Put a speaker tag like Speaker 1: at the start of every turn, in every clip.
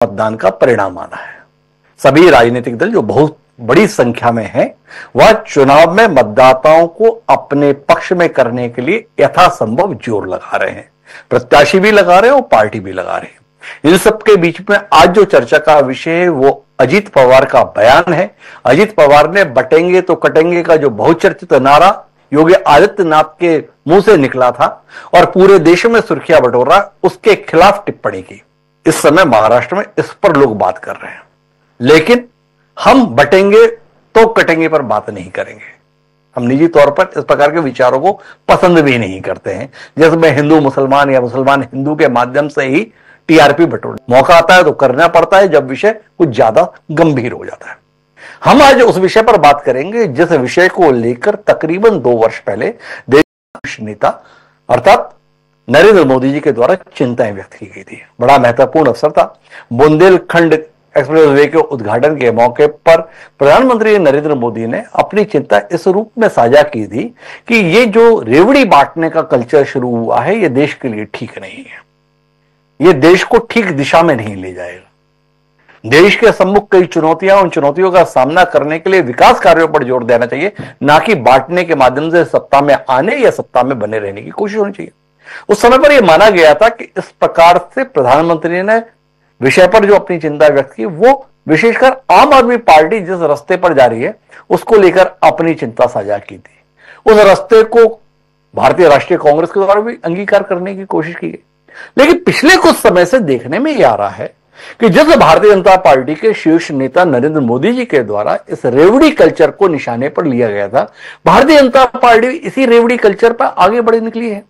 Speaker 1: मतदान का परिणाम आना है। सभी राजनीतिक दल जो बहुत बड़ी संख्या में हैं, वह चुनाव में मतदाताओं को अपने पक्ष में करने के लिए यथासंभव जोर लगा रहे हैं। प्रत्याशी भी लगा रहे हैं और पार्टी भी लगा रहे हैं। इन सबके बीच में आज जो चर्चा का विषय है वो अजीत पवार का बयान है। अजीत पवार ने बटेंगे तो कटेंगे का जो बहुचर्चित नारा योगी आदित्यनाथ के मुंह से निकला था और पूरे देश में सुर्खियां बटोर रहा, उसके खिलाफ टिप्पणी की। इस समय महाराष्ट्र में इस पर लोग बात कर रहे हैं, लेकिन हम बटेंगे तो कटेंगे पर बात नहीं करेंगे। हम निजी तौर पर इस प्रकार के विचारों को पसंद भी नहीं करते हैं, जिसमें हिंदू मुसलमान या मुसलमान हिंदू के माध्यम से ही टीआरपी बटोरने मौका आता है तो करना पड़ता है जब विषय कुछ ज्यादा गंभीर हो जाता है। हम आज उस विषय पर बात करेंगे जिस विषय को लेकर तकरीबन 2 वर्ष पहले देश नेता अर्थात नरेंद्र मोदी जी के द्वारा चिंताएं व्यक्त की गई थी। बड़ा महत्वपूर्ण अवसर था। बुंदेलखंड एक्सप्रेसवे के उद्घाटन के मौके पर प्रधानमंत्री नरेंद्र मोदी ने अपनी चिंता इस रूप में साझा की थी कि ये जो रेवड़ी बांटने का कल्चर शुरू हुआ है, ये देश के लिए ठीक नहीं है। ये देश को ठीक दिशा में नहीं ले जाएगा। देश के सम्मुख कई चुनौतियां, उन चुनौतियों का सामना करने के लिए विकास कार्यों पर जोर देना चाहिए, ना कि बांटने के माध्यम से सत्ता में आने या सत्ता में बने रहने की कोशिश होनी चाहिए। उस समय पर यह माना गया था कि इस प्रकार से प्रधानमंत्री ने विषय पर जो अपनी चिंता व्यक्त की, वो विशेषकर आम आदमी पार्टी जिस रास्ते पर जा रही है उसको लेकर अपनी चिंता साझा की थी। उस रास्ते को भारतीय राष्ट्रीय कांग्रेस के द्वारा भी अंगीकार करने की कोशिश की गई। लेकिन पिछले कुछ समय से देखने में यह आ रहा है कि जिस भारतीय जनता पार्टी के शीर्ष नेता नरेंद्र मोदी जी के द्वारा इस रेवड़ी कल्चर को निशाने पर लिया गया था, भारतीय जनता पार्टी इसी रेवड़ी कल्चर पर आगे बढ़ निकली है।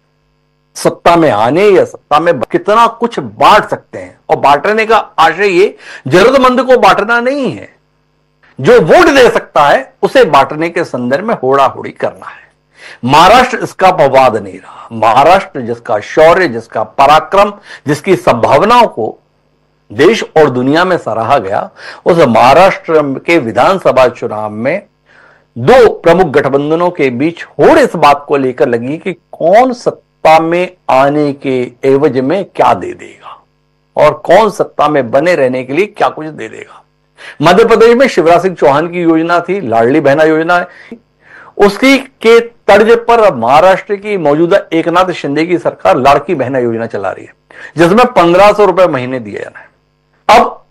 Speaker 1: सत्ता में आने या सत्ता में कितना कुछ बांट सकते हैं, और बांटने का आशय ये जरूरतमंद को बांटना नहीं है, जो वोट दे सकता है उसे बांटने के संदर्भ में होड़ा होड़ी करना है। महाराष्ट्र इसका अपवाद नहीं रहा। महाराष्ट्र जिसका शौर्य, जिसका पराक्रम, जिसकी संभावनाओं को देश और दुनिया में सराहा गया, उस महाराष्ट्र के विधानसभा चुनाव में 2 प्रमुख गठबंधनों के बीच होड़ इस बात को लेकर लगी कि कौन सत्ता में आने के एवज में क्या दे देगा और कौन सत्ता में बने रहने के लिए क्या कुछ दे देगा। मध्य प्रदेश में शिवराज सिंह चौहान की योजना थी, लाडली बहना योजना, उसकी के तर्ज पर महाराष्ट्र की मौजूदा एकनाथ शिंदे की सरकार लाड़की बहना योजना चला रही है, जिसमें 1500 रुपए महीने दिए जाना है। अब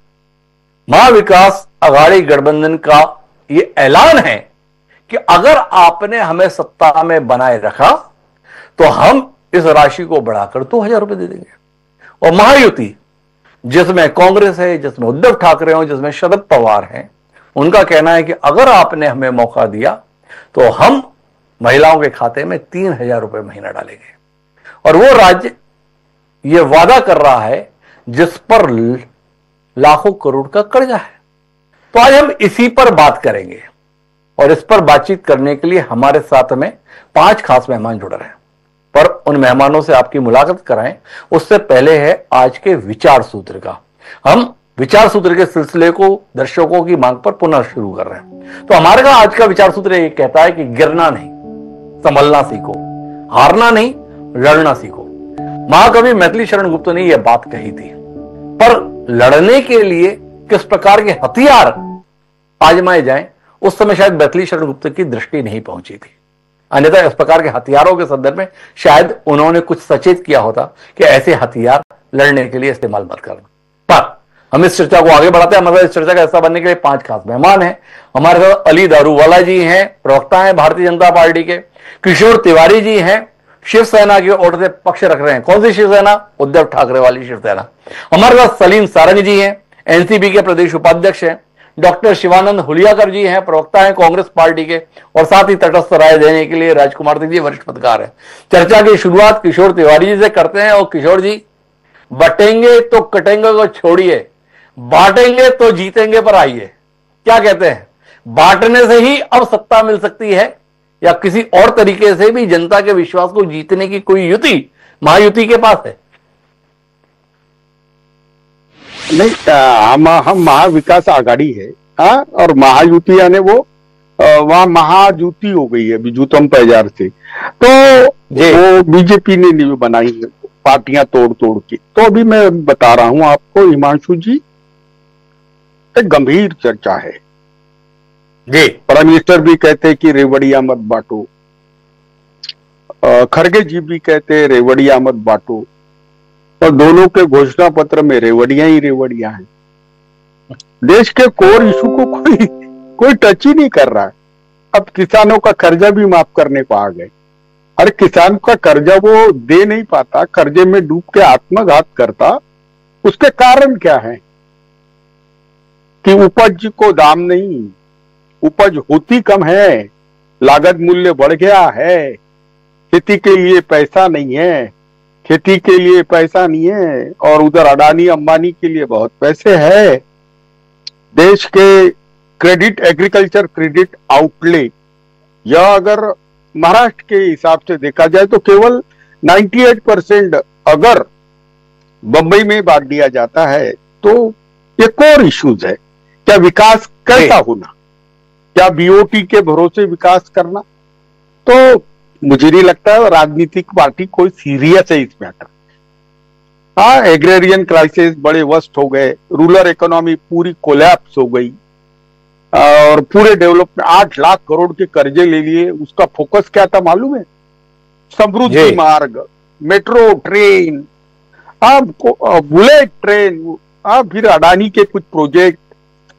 Speaker 1: महाविकास आघाड़ी गठबंधन का यह ऐलान है कि अगर आपने हमें सत्ता में बनाए रखा तो हम इस राशि को बढ़ाकर 2000 रुपए दे देंगे। और महायुति जिसमें कांग्रेस है, जिसमें उद्धव ठाकरे हो, जिसमें शरद पवार हैं, उनका कहना है कि अगर आपने हमें मौका दिया तो हम महिलाओं के खाते में 3000 रुपए महीना डालेंगे। और वो राज्य यह वादा कर रहा है जिस पर लाखों करोड़ का कर्जा है। तो आज हम इसी पर बात करेंगे और इस पर बातचीत करने के लिए हमारे साथ में 5 खास मेहमान जुड़ रहे हैं। पर उन मेहमानों से आपकी मुलाकात कराएं उससे पहले है आज के विचार सूत्र का। हम विचार सूत्र के सिलसिले को दर्शकों की मांग पर पुनः शुरू कर रहे हैं। तो हमारे का आज का विचार सूत्र ये कहता है कि गिरना नहीं, संभलना सीखो, हारना नहीं, लड़ना सीखो। महाकवि मैथिली शरण गुप्त ने यह बात कही थी, पर लड़ने के लिए किस प्रकार के हथियार आजमाए जाएं, उस समय शायद मैथिली शरण गुप्त की दृष्टि नहीं पहुंची थी। अन्यथा इस प्रकार के हथियारों के संदर्भ में शायद उन्होंने कुछ सचेत किया होता कि ऐसे हथियार लड़ने के लिए इस्तेमाल मत करना। पर हम इस चर्चा को आगे बढ़ाते हैं। हमारे इस चर्चा का हिस्सा बनने के लिए 5 खास मेहमान हैं। हमारे साथ अली दारूवाला जी हैं, प्रवक्ता हैं भारतीय जनता पार्टी के। किशोर तिवारी जी हैं, शिवसेना की ओर से पक्ष रख रहे हैं। कौन सी शिवसेना? उद्धव ठाकरे वाली शिवसेना। हमारे साथ सलीम सारंग जी हैं, एनसीपी के प्रदेश उपाध्यक्ष हैं। डॉक्टर शिवानंद हुलियाकर जी हैं, प्रवक्ता हैं कांग्रेस पार्टी के, और साथ ही तटस्थ राय देने के लिए राजकुमार सिंह जी वरिष्ठ पत्रकार हैं। चर्चा की शुरुआत किशोर तिवारी जी से करते हैं। और किशोर जी, बटेंगे तो कटेंगे को छोड़िए, बांटेंगे तो जीतेंगे पर आइए, क्या कहते हैं? बांटने से ही अब सत्ता मिल सकती है या किसी और तरीके से भी जनता के विश्वास को जीतने की कोई युति महायुति के पास है?
Speaker 2: नहीं, हम महाविकास आघाड़ी है। हाँ, और महायुति यानी वो वहां महायुति हो गई है अभी जूतम पैजार से। तो वो बीजेपी ने नहीं बनाई पार्टियां तोड़ तोड़ के। तो अभी मैं बता रहा हूं आपको हिमांशु जी एक गंभीर चर्चा है
Speaker 1: जी।
Speaker 2: प्राइम मिनिस्टर भी कहते हैं कि रेवड़िया मत बांटो, खड़गे जी भी कहते हैं रेवड़िया मत बांटो, और दोनों के घोषणा पत्र में रेवड़िया ही रेवड़िया है। देश के कोर इशू को कोई टच ही नहीं कर रहा है। अब किसानों का कर्जा भी माफ करने को आ गए। अरे किसान का कर्जा वो दे नहीं पाता, कर्जे में डूब के आत्मघात करता, उसके कारण क्या है कि उपज को दाम नहीं, उपज होती कम है, लागत मूल्य बढ़ गया है, खेती के लिए पैसा नहीं है, खेती के लिए पैसा नहीं है, और उधर अडानी अंबानी के लिए बहुत पैसे है। देश के क्रेडिट, एग्रीकल्चर क्रेडिट आउटले, यह अगर महाराष्ट्र के हिसाब से देखा जाए तो केवल 98% अगर बंबई में बांट दिया जाता है तो ये कोर इश्यूज है। क्या विकास कैसा होना, क्या बीओटी के भरोसे विकास करना, तो मुझे नहीं लगता है राजनीतिक पार्टी कोई सीरियस है इस मैटर। हाँ, एग्रेरियन क्राइसिस बड़े वर्स्ट हो गए, रूरल इकोनॉमी पूरी कोलैप्स हो गई, और पूरे डेवलपमेंट 8 लाख करोड़ के कर्जे ले लिए। उसका फोकस क्या था मालूम है? समृद्धि मार्ग, मेट्रो ट्रेन, बुलेट ट्रेन, फिर अडानी के कुछ प्रोजेक्ट।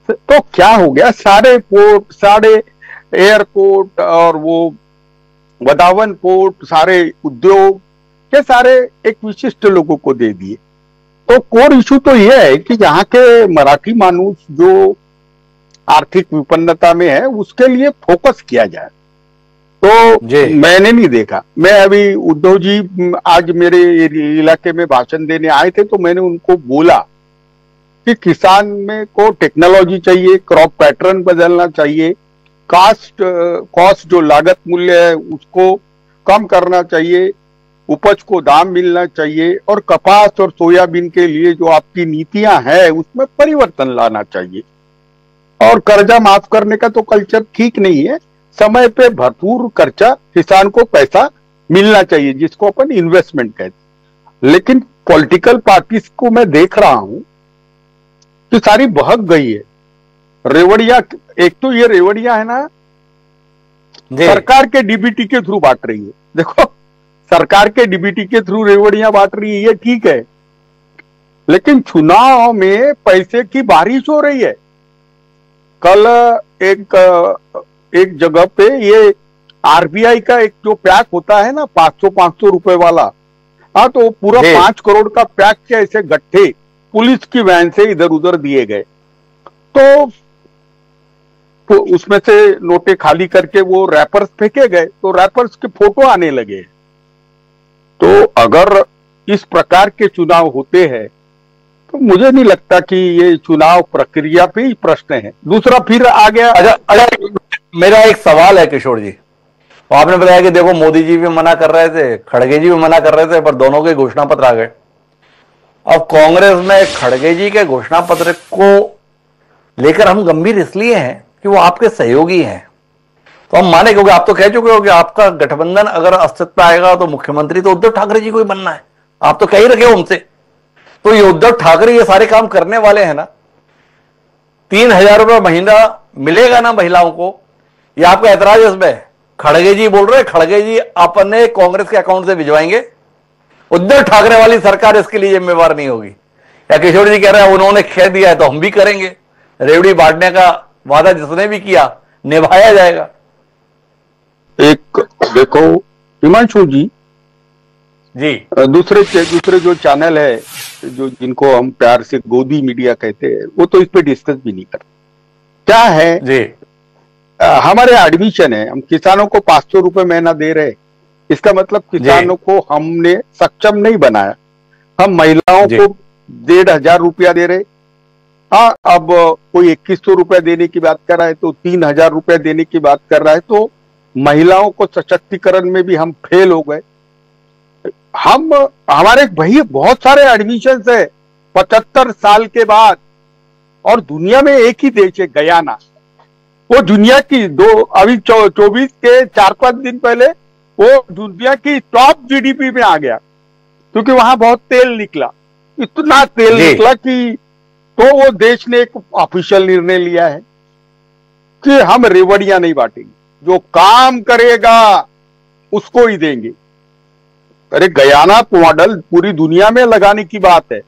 Speaker 2: तो क्या हो गया, सारे पोर्ट, सारे एयरपोर्ट और वो वदावन पोर्ट, सारे उद्योग के सारे एक विशिष्ट लोगों को दे दिए। तो कोर इशू तो यह है कि यहाँ के मराठी मानुष जो आर्थिक विपन्नता में है उसके लिए फोकस किया जाए। तो मैंने नहीं देखा। मैं अभी उद्धव जी आज मेरे इलाके में भाषण देने आए थे, तो मैंने उनको बोला कि किसान में को टेक्नोलॉजी चाहिए, क्रॉप पैटर्न बदलना चाहिए, कॉस्ट जो लागत मूल्य है उसको कम करना चाहिए, उपज को दाम मिलना चाहिए, और कपास और सोयाबीन के लिए जो आपकी नीतियां हैं उसमें परिवर्तन लाना चाहिए। और कर्जा माफ करने का तो कल्चर ठीक नहीं है। समय पे भरपूर कर्जा, किसान को पैसा मिलना चाहिए जिसको अपन इन्वेस्टमेंट कहते हैं। लेकिन पॉलिटिकल पार्टीज को मैं देख रहा हूं कि सारी बहक गई है। रेवड़िया, एक तो ये रेवड़िया है ना, सरकार के डीबीटी के थ्रू बांट रही है। देखो, सरकार के डीबीटी के थ्रू रेवड़ियां बांट रही है, ये ठीक है, लेकिन चुनाव में पैसे की बारिश हो रही है। कल एक जगह पे ये आरबीआई का एक जो पैक होता है ना 500 रुपए वाला, तो पूरा 5 करोड़ का पैक के ऐसे गट्ठे पुलिस की वैन से इधर उधर दिए गए। तो उसमें से नोटे खाली करके वो रैपर्स फेंके गए, तो रैपर्स के फोटो आने लगे। तो अगर इस प्रकार के चुनाव होते हैं तो मुझे नहीं लगता कि ये चुनाव प्रक्रिया पे ही प्रश्न है। दूसरा फिर आ गया।
Speaker 1: अच्छा, मेरा एक सवाल है किशोर जी, तो आपने बताया कि देखो मोदी जी भी मना कर रहे थे, खड़गे जी भी मना कर रहे थे, पर दोनों के घोषणा पत्र आ गए। अब कांग्रेस में खड़गे जी के घोषणा पत्र को लेकर हम गंभीर इसलिए हैं कि वो आपके सहयोगी हैं। तो हम माने, क्योंकि आप तो कह चुके हो कि आपका गठबंधन अगर अस्तित्व आएगा तो मुख्यमंत्री तो उद्धव ठाकरे जी को ही बनना है, आप तो कह ही रखे हो हमसे। तो ये उद्धव ठाकरे ये सारे काम करने वाले हैं ना। 3,000 रुपये महीना मिलेगा ना महिलाओं को, ये आपका ऐतराज है इसमें? खड़गे जी बोल रहे, खड़गे जी अपने कांग्रेस के अकाउंट से भिजवाएंगे, उद्धव ठाकरे वाली सरकार इसके लिए जिम्मेवार नहीं होगी। या किशोर जी कह रहे हैं उन्होंने कह दिया है तो हम भी करेंगे, रेवड़ी बांटने का वादा जिसने भी किया निभाया जाएगा।
Speaker 2: एक देखो हिमांशु जी दूसरे जो चैनल है, जो जिनको हम प्यार से गोदी मीडिया कहते हैं, वो तो इस पे डिस्कस भी नहीं करते। क्या है जी, हमारे एडमिशन है, हम किसानों को 500 रुपए महीना दे रहे, इसका मतलब किसानों को हमने सक्षम नहीं बनाया। हम महिलाओं को 1,500 रुपया दे रहे। हाँ, अब कोई 2,100 रुपया देने की बात कर रहा है, तो 3,000 रुपया देने की बात कर रहा है। तो महिलाओं को सशक्तिकरण में भी हम फेल हो गए। हमारे भाई बहुत सारे एडमिशन है 75 साल के बाद, और दुनिया में एक ही देश है गयाना, वो दुनिया की अभी 24 के 4-5 दिन पहले वो दुनिया की टॉप जीडीपी में आ गया, क्योंकि वहां बहुत तेल निकला, इतना तेल निकला कि तो वो देश ने एक ऑफिशियल निर्णय लिया है कि हम रेवड़ियां नहीं बांटेंगे, जो काम करेगा उसको ही देंगे। अरे गयाना मॉडल पूरी दुनिया में लगाने की बात है।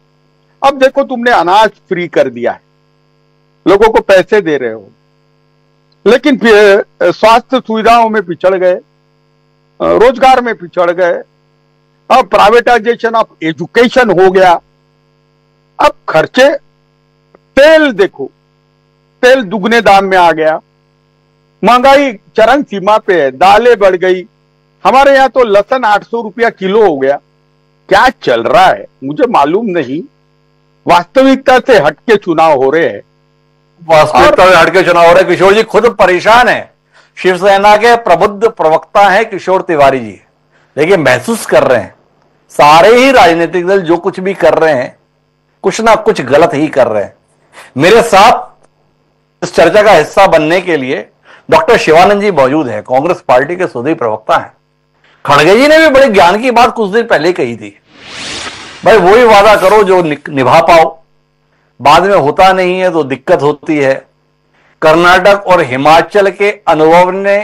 Speaker 2: अब देखो, तुमने अनाज फ्री कर दिया है, लोगों को पैसे दे रहे हो, लेकिन फिर स्वास्थ्य सुविधाओं में पिछड़ गए, रोजगार में पिछड़ गए, अब प्राइवेटाइजेशन ऑफ एजुकेशन हो गया। अब खर्चे, तेल देखो, तेल दुगने दाम में आ गया, महंगाई चरम सीमा पे है, दालें बढ़ गई, हमारे यहां तो लहसुन 800 रुपया किलो हो गया। क्या चल रहा है मुझे मालूम नहीं। वास्तविकता से हटके चुनाव हो रहे हैं,
Speaker 1: वास्तविकता से हटके चुनाव हो रहे हैं। किशोर जी खुद परेशान है। शिवसेना के प्रबुद्ध प्रवक्ता हैं किशोर तिवारी जी, देखिए महसूस कर रहे हैं सारे ही राजनीतिक दल जो कुछ भी कर रहे हैं कुछ ना कुछ गलत ही कर रहे हैं। मेरे साथ इस चर्चा का हिस्सा बनने के लिए डॉक्टर शिवानंद जी मौजूद हैं, कांग्रेस पार्टी के सुदीप प्रवक्ता हैं। खड़गे जी ने भी बड़े ज्ञान की बात कुछ दिन पहले कही थी, भाई वही वादा करो जो निभा पाओ, बाद में होता नहीं है तो दिक्कत होती है। कर्नाटक और हिमाचल के अनुभव ने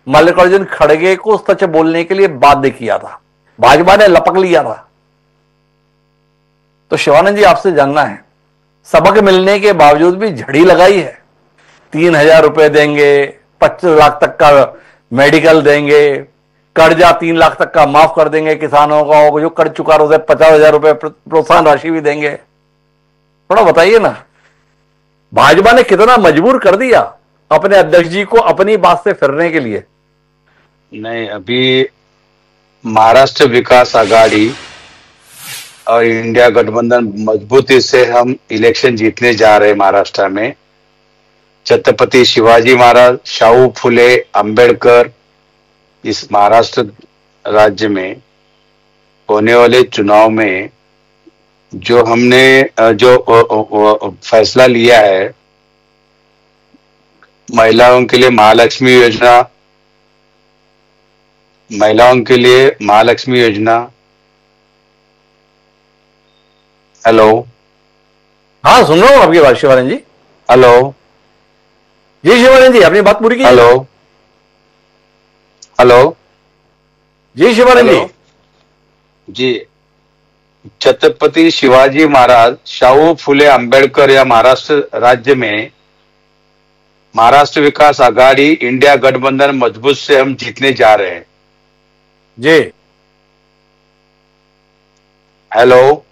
Speaker 1: मल्लिकार्जुन खड़गे को सच बोलने के लिए बाध्य किया था, भाजपा ने लपक लिया था। तो शिवानंद जी आपसे जानना है, सबक मिलने के बावजूद भी झड़ी लगाई है, 3,000 रुपए देंगे, 25 लाख तक का मेडिकल देंगे, कर्जा 3 लाख तक का माफ कर देंगे किसानों का, जो कर चुका है 50,000 रुपए प्रोत्साहन राशि भी देंगे। थोड़ा बताइए ना, भाजपा ने कितना मजबूर कर दिया अपने अध्यक्ष जी को अपनी बात से फिरने के लिए।
Speaker 3: नहीं, अभी महाराष्ट्र विकास आघाड़ी और इंडिया गठबंधन मजबूती से हम इलेक्शन जीतने जा रहे हैं। महाराष्ट्र में छत्रपति शिवाजी महाराज, शाहू फुले, अंबेडकर, इस महाराष्ट्र राज्य में होने वाले चुनाव में जो हमने जो फैसला लिया है, महिलाओं के लिए महालक्ष्मी योजना, महिलाओं के लिए महालक्ष्मी योजना। हेलो,
Speaker 1: हाँ सुन रहा हूं आपकी बात शिवानंद जी।
Speaker 3: हेलो
Speaker 1: जी शिवानंद जी, अपनी बात पूरी कीजिए।
Speaker 3: हेलो हेलो
Speaker 1: जी शिवानंद जी।
Speaker 3: जी, छत्रपति शिवाजी महाराज, शाहू फुले, अंबेडकर या महाराष्ट्र राज्य में महाराष्ट्र विकास आघाड़ी इंडिया गठबंधन मजबूत से हम जीतने जा रहे हैं।
Speaker 1: जी
Speaker 3: हेलो,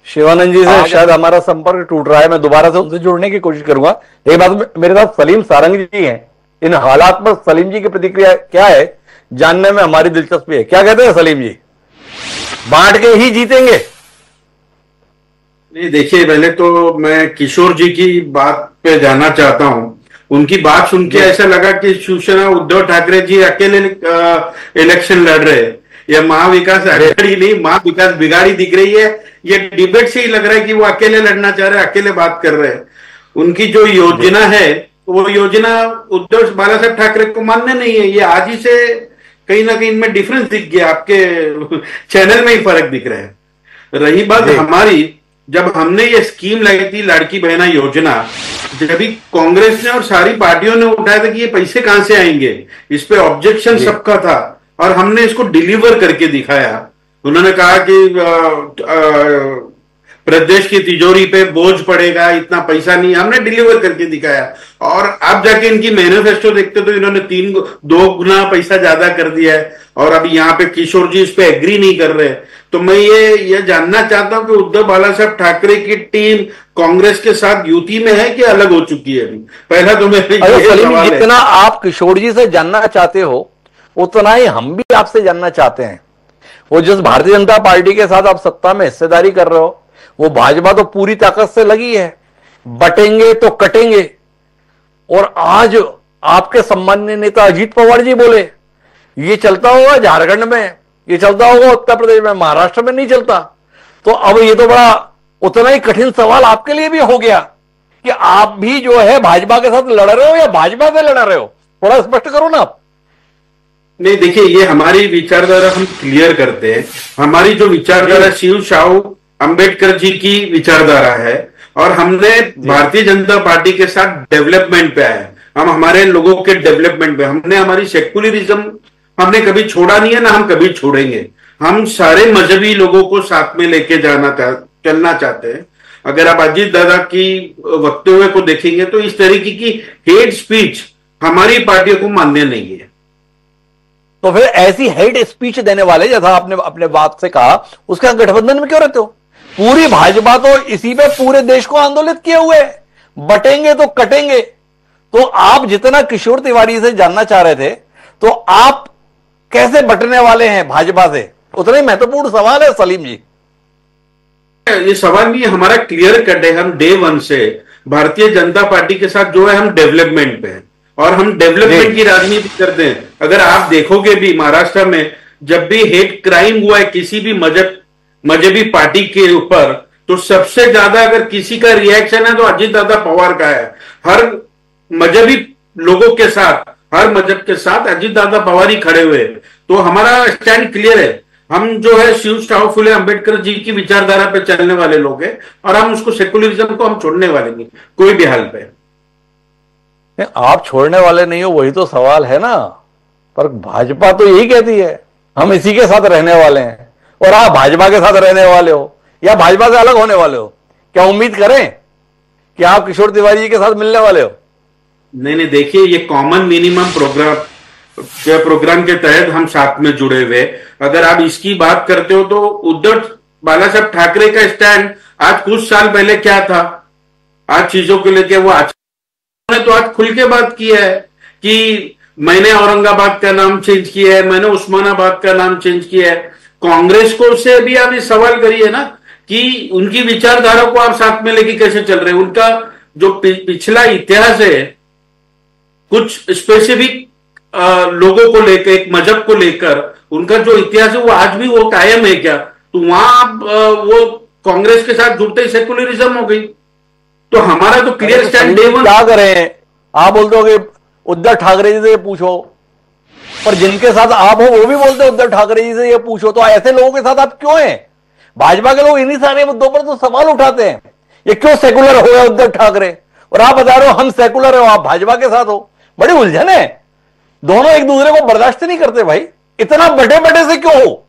Speaker 1: शिवानंद जी से शायद हमारा संपर्क टूट रहा है, मैं दोबारा से उनसे जुड़ने की कोशिश करूंगा। एक बात, मेरे साथ सलीम सारंग जी हैं, इन हालात पर सलीम जी की प्रतिक्रिया क्या है जानने में हमारी दिलचस्पी है। क्या कहते हैं सलीम जी, बांट के ही जीतेंगे?
Speaker 4: नहीं देखिए, पहले तो मैं किशोर जी की बात पे जाना चाहता हूं। उनकी बात सुन के ऐसा लगा कि शिवसेना उद्धव ठाकरे जी अकेले इलेक्शन लड़ रहे हैं, यह महाविकास आघाड़ी नहीं महाविकास बिगाड़ी दिख रही है। ये डिबेट से ही लग रहा है कि वो अकेले लड़ना चाह रहे हैं, अकेले बात कर रहे हैं। उनकी जो योजना है वो योजना उद्धव बाला साहब ठाकरे को मान्य नहीं है। ये आज ही से कहीं ना कहीं इनमें डिफरेंस दिख गया, आपके चैनल में ही फर्क दिख रहा है। रही बात हमारी, जब हमने ये स्कीम लाई थी लाड़की बहना योजना, जब भी कांग्रेस ने और सारी पार्टियों ने उठाया था कि ये पैसे कहां से आएंगे, इस पे ऑब्जेक्शन सबका था और हमने इसको डिलीवर करके दिखाया। उन्होंने कहा कि प्रदेश की तिजोरी पे बोझ पड़ेगा, इतना पैसा नहीं, हमने डिलीवर करके दिखाया। और अब जाके इनकी मैनिफेस्टो देखते तो इन्होंने 2 गुना पैसा ज्यादा कर दिया है और अभी यहाँ पे किशोर जी इस पे एग्री नहीं कर रहे। तो मैं ये जानना चाहता हूं कि उद्धव बाला साहब ठाकरे की टीम कांग्रेस के साथ युति में है कि अलग हो चुकी है? अभी पहला तो मैं
Speaker 1: जितना आप किशोर जी से जानना चाहते हो उतना ही हम भी आपसे जानना चाहते हैं। वो जिस भारतीय जनता पार्टी के साथ आप सत्ता में हिस्सेदारी कर रहे हो, वो भाजपा तो पूरी ताकत से लगी है, बटेंगे तो कटेंगे। और आज आपके सम्माननीय नेता अजीत पवार जी बोले ये चलता होगा झारखंड में, ये चलता होगा उत्तर प्रदेश में, महाराष्ट्र में नहीं चलता। तो अब ये तो बड़ा उतना ही कठिन सवाल आपके लिए भी हो गया कि आप भी जो है भाजपा के साथ लड़ रहे हो या भाजपा से लड़ रहे हो, थोड़ा स्पष्ट करो ना आप।
Speaker 4: नहीं देखिए, ये हमारी विचारधारा हम क्लियर करते हैं। हमारी जो विचारधारा शिव शाहू अंबेडकर जी की विचारधारा है और हमने भारतीय जनता पार्टी के साथ डेवलपमेंट पे आए, हम हमारे लोगों के डेवलपमेंट पे, हमने हमारी सेक्युलरिज्म हमने कभी छोड़ा नहीं है, ना हम कभी छोड़ेंगे। हम सारे मजहबी लोगों को साथ में लेके चलना चाहते हैं। अगर आप अजीत दादा की वक्तव्य को देखेंगे तो इस तरीके की हेट स्पीच हमारी पार्टियों को मान्य नहीं है।
Speaker 1: तो फिर ऐसी हेट स्पीच देने वाले, जैसा आपने अपने बात से कहा, उसका गठबंधन में क्यों रहते हो? पूरी भाजपा तो इसी पे पूरे देश को आंदोलित किए हुए है, बटेंगे तो कटेंगे। तो आप जितना किशोर तिवारी से जानना चाह रहे थे, तो आप कैसे बटने वाले हैं भाजपा से, उतना ही महत्वपूर्ण सवाल है सलीम जी।
Speaker 4: ये सवाल भी हमारा क्लियर कट है। हम डे वन से भारतीय जनता पार्टी के साथ जो है हम डेवलपमेंट पे हैं और हम डेवलपमेंट की राजनीति करते हैं। अगर आप देखोगे भी महाराष्ट्र में जब भी हेट क्राइम हुआ है किसी भी मजहबी पार्टी के ऊपर, तो सबसे ज्यादा अगर किसी का रिएक्शन है तो अजीत दादा पवार का है। हर मजहबी लोगों के साथ, हर मजहब के साथ अजीत दादा पवार ही खड़े हुए। तो हमारा स्टैंड क्लियर है। हम जो है शिव शाहू फुले अंबेडकर जी की विचारधारा पे चलने वाले लोग हैं और हम उसको सेकुलरिज्म को हम छोड़ने वाले नहीं कोई भी हाल पे।
Speaker 1: आप छोड़ने वाले नहीं हो, वही तो सवाल है ना। पर भाजपा तो यही कहती है हम इसी के साथ रहने वाले हैं, और आप भाजपा के साथ रहने वाले हो या भाजपा से अलग होने वाले हो? क्या उम्मीद करें कि आप किशोर तिवारी जी के साथ मिलने वाले हो?
Speaker 4: नहीं, देखिए, ये कॉमन मिनिमम प्रोग्राम के तहत हम साथ में जुड़े हुए। अगर आप इसकी बात करते हो तो उद्धव बाला साहब ठाकरे का स्टैंड आज कुछ साल पहले क्या था, आज चीजों को लेकर वो आज तो आज खुल के बात किया है कि मैंने औरंगाबाद का नाम चेंज किया है, मैंने उस्मानाबाद का नाम चेंज किया है। कांग्रेस को से भी आप ये सवाल करिए ना कि उनकी विचारधारा को आप साथ में लेके कैसे चल रहे हैं। उनका जो पिछला इतिहास है, कुछ स्पेसिफिक लोगों को लेकर, एक मजहब को लेकर उनका जो इतिहास है वो आज भी वो कायम है क्या? तो वहां आप वो कांग्रेस के साथ जुड़ते ही सेकुलरिज्म हो गई। तो हमारा तो क्लियर स्टैंड डे वन।
Speaker 1: क्या करें, आप बोलते हो कि उद्धव ठाकरे जी से ये पूछो, पर जिनके साथ आप हो वो भी बोलते हैं उद्धव ठाकरे जी से ये पूछो। तो ऐसे लोगों के साथ आप क्यों हैं? भाजपा के लोग इन्हीं सारे मुद्दों पर तो सवाल उठाते हैं, ये क्यों सेकुलर हो गया उद्धव ठाकरे, और आप बता रहे हो हम सेकुलर हो, आप भाजपा के साथ हो। बड़ी उलझन है, दोनों एक दूसरे को बर्दाश्त नहीं करते। भाई इतना बटे बटे से क्यों हो?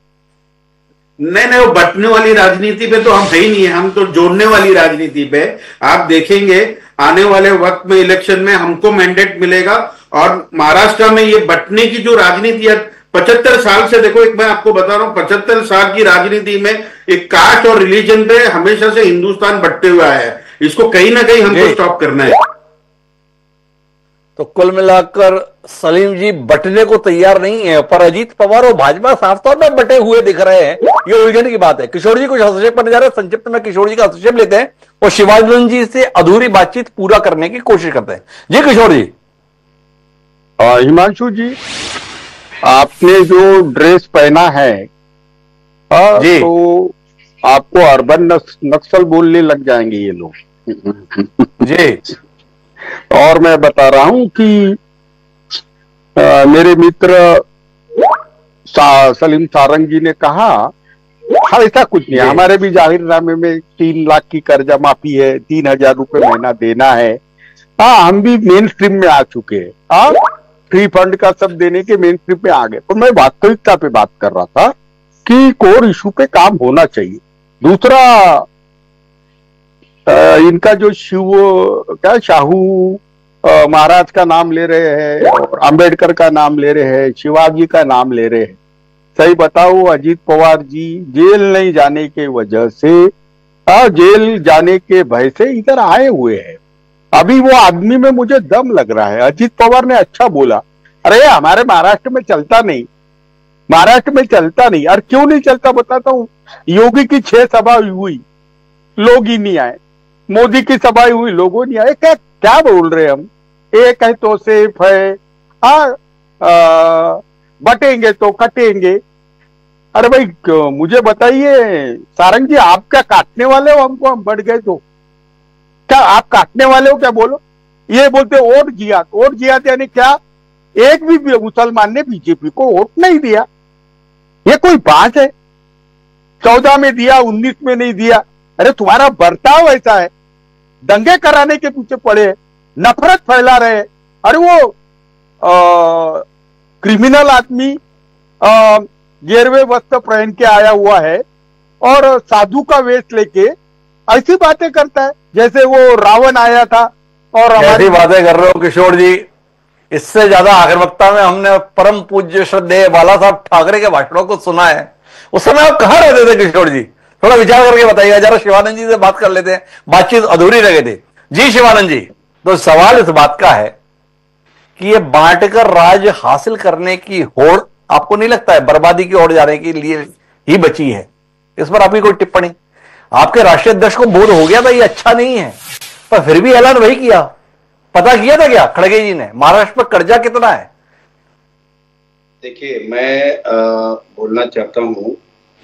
Speaker 4: नहीं, वो बटने वाली राजनीति पे तो हम है ही नहीं है, हम तो जोड़ने वाली राजनीति पे। आप देखेंगे आने वाले वक्त में इलेक्शन में हमको मैंडेट मिलेगा और महाराष्ट्र में ये बटने की जो राजनीति है 75 साल से, देखो, एक मैं आपको बता रहा हूं, 75 साल की राजनीति में एक कास्ट और रिलीजन पे हमेशा से हिंदुस्तान बटते हुए आया है। इसको कहीं ना कहीं हमको स्टॉप करना है।
Speaker 1: तो कुल मिलाकर सलीम जी बटने को तैयार नहीं है, पर अजीत पवार और भाजपा साफ तौर पर बटे हुए दिख रहे हैं। ये उलझन की बात है। किशोर जी कुछ हस्तक्षेप करने जा रहे हैं, संक्षिप्त में किशोर जी का हस्तक्षेप लेते हैं और शिवानंद जी से अधूरी बातचीत पूरा करने की कोशिश करते हैं। जी किशोर जी।
Speaker 2: हिमांशु जी, आपने जो ड्रेस पहना है जी, तो आपको अर्बन नक्सल बोलने लग जाएंगे ये लोग
Speaker 1: जी।
Speaker 2: और मैं बता रहा हूं कि मेरे मित्र सलीम सारंग जी ने कहा ऐसा कुछ नहीं, हमारे भी जाहिरनामे में 3 लाख की कर्जा माफी है, 3,000 रुपए महीना देना है। हाँ, हम भी मेन स्ट्रीम में आ चुके हैं। हाँ, फ्री फंड का सब देने के मेन स्ट्रीम में आ गए। पर मैं वास्तविकता पे बात कर रहा था कि कोर इशू पे काम होना चाहिए। दूसरा, इनका जो शाहू महाराज का नाम ले रहे हैं और अंबेडकर का नाम ले रहे हैं, शिवाजी का नाम ले रहे हैं। सही बताओ, अजीत पवार जी जेल नहीं जाने के वजह से, जेल जाने के भय से इधर आए हुए हैं। अभी वो आदमी में मुझे दम लग रहा है। अजीत पवार ने अच्छा बोला, अरे हमारे महाराष्ट्र में चलता नहीं, महाराष्ट्र में चलता नहीं। और क्यों नहीं चलता बताता हूँ। योगी की 6 सभा हुई, लोग ही नहीं आए। मोदी की सभा हुई, लोगों नहीं आए। क्या बोल रहे हम? एक है तो सेफ है, बटेंगे तो कटेंगे। अरे भाई मुझे बताइए सारंग जी, आप क्या काटने वाले हो हमको? हम बढ़ गए तो क्या आप काटने वाले हो? क्या बोलो? ये बोलते वोट जियात, वोट जियात यानी क्या? एक भी मुसलमान ने बीजेपी को वोट नहीं दिया। ये कोई बात है? 14 में दिया, 19 में नहीं दिया। अरे तुम्हारा बर्ताव ऐसा है, दंगे कराने के पीछे पड़े हैं, नफरत फैला रहे हैं। अरे वो क्रिमिनल आदमी गिरवे वस्त्र पहन के आया हुआ है और साधु का वेश लेके ऐसी बातें करता है जैसे वो रावण आया था। और
Speaker 1: ऐसी बातें कर रहे हो किशोर जी, इससे ज्यादा आक्रामकता में हमने परम पूज्य श्रद्धेय बाला साहब ठाकरे के भाषणों को सुना है। उस समय आप कहां रहते थे किशोर जी? थोड़ा विचार करके बताइएगा। जरा शिवानंद जी से बात कर लेते हैं, बातचीत अधूरी रह गई थी। जी शिवानंद जी, तो सवाल इस बात का है कि ये बांटकर राज हासिल करने की होड़ आपको नहीं लगता है बर्बादी की ओर जाने के लिए ही बची है? इस पर आपकी कोई टिप्पणी? आपके राष्ट्रीय अध्यक्ष को बोध हो गया था ये अच्छा नहीं है, पर फिर भी ऐलान वही किया। पता किया था क्या खड़गे जी ने महाराष्ट्र पर कर्जा कितना है?
Speaker 3: देखिए, मैं बोलना चाहता हूं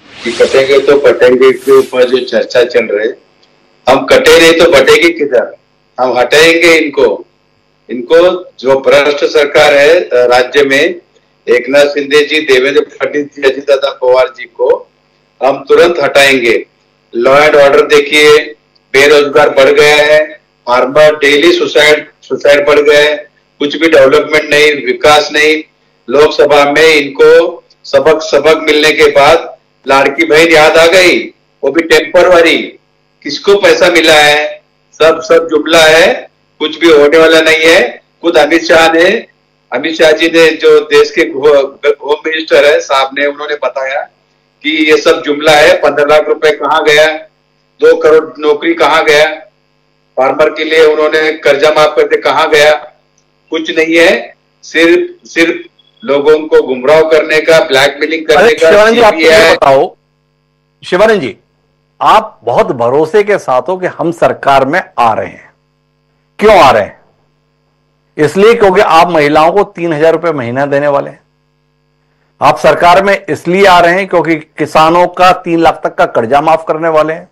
Speaker 3: कि कटेंगे तो बटेंगे के ऊपर जो चर्चा चल रही, हम कटे नहीं तो बटेगी किधर? हम हटाएंगे इनको जो भ्रष्ट सरकार है राज्य में, एकनाथ शिंदे जी, देवेंद्र फडणवीस जी, अजित पवार जी को हम तुरंत हटाएंगे। लॉ एंड ऑर्डर देखिए, बेरोजगार बढ़ गया है, फार्मर डेली सुसाइड बढ़ गया है, कुछ भी डेवलपमेंट नहीं, विकास नहीं। लोकसभा में इनको सबक मिलने के बाद लाड़की बहन याद आ गई, वो भी टेम्परवरी। किसको पैसा मिला है? सब जुमला है, कुछ भी होने वाला नहीं है। खुद अमित शाह जी ने, जो देश के होम मिनिस्टर है साहब ने, उन्होंने बताया कि ये सब जुमला है। 15 लाख रुपए कहाँ गया? 2 करोड़ नौकरी कहाँ गया? फार्मर के लिए उन्होंने कर्जा माफ करके कहाँ गया? कुछ नहीं है, सिर्फ लोगों को गुमराह करने का, ब्लैकमेलिंग करने का।
Speaker 1: शिवानंद जी, आप ये बताओ, शिवानंद जी, आप बहुत भरोसे के साथ हो कि हम सरकार में आ रहे हैं। क्यों आ रहे हैं? इसलिए क्योंकि आप महिलाओं को 3,000 रुपए महीना देने वाले हैं। आप सरकार में इसलिए आ रहे हैं क्योंकि किसानों का 3 लाख तक का कर्जा माफ करने वाले हैं।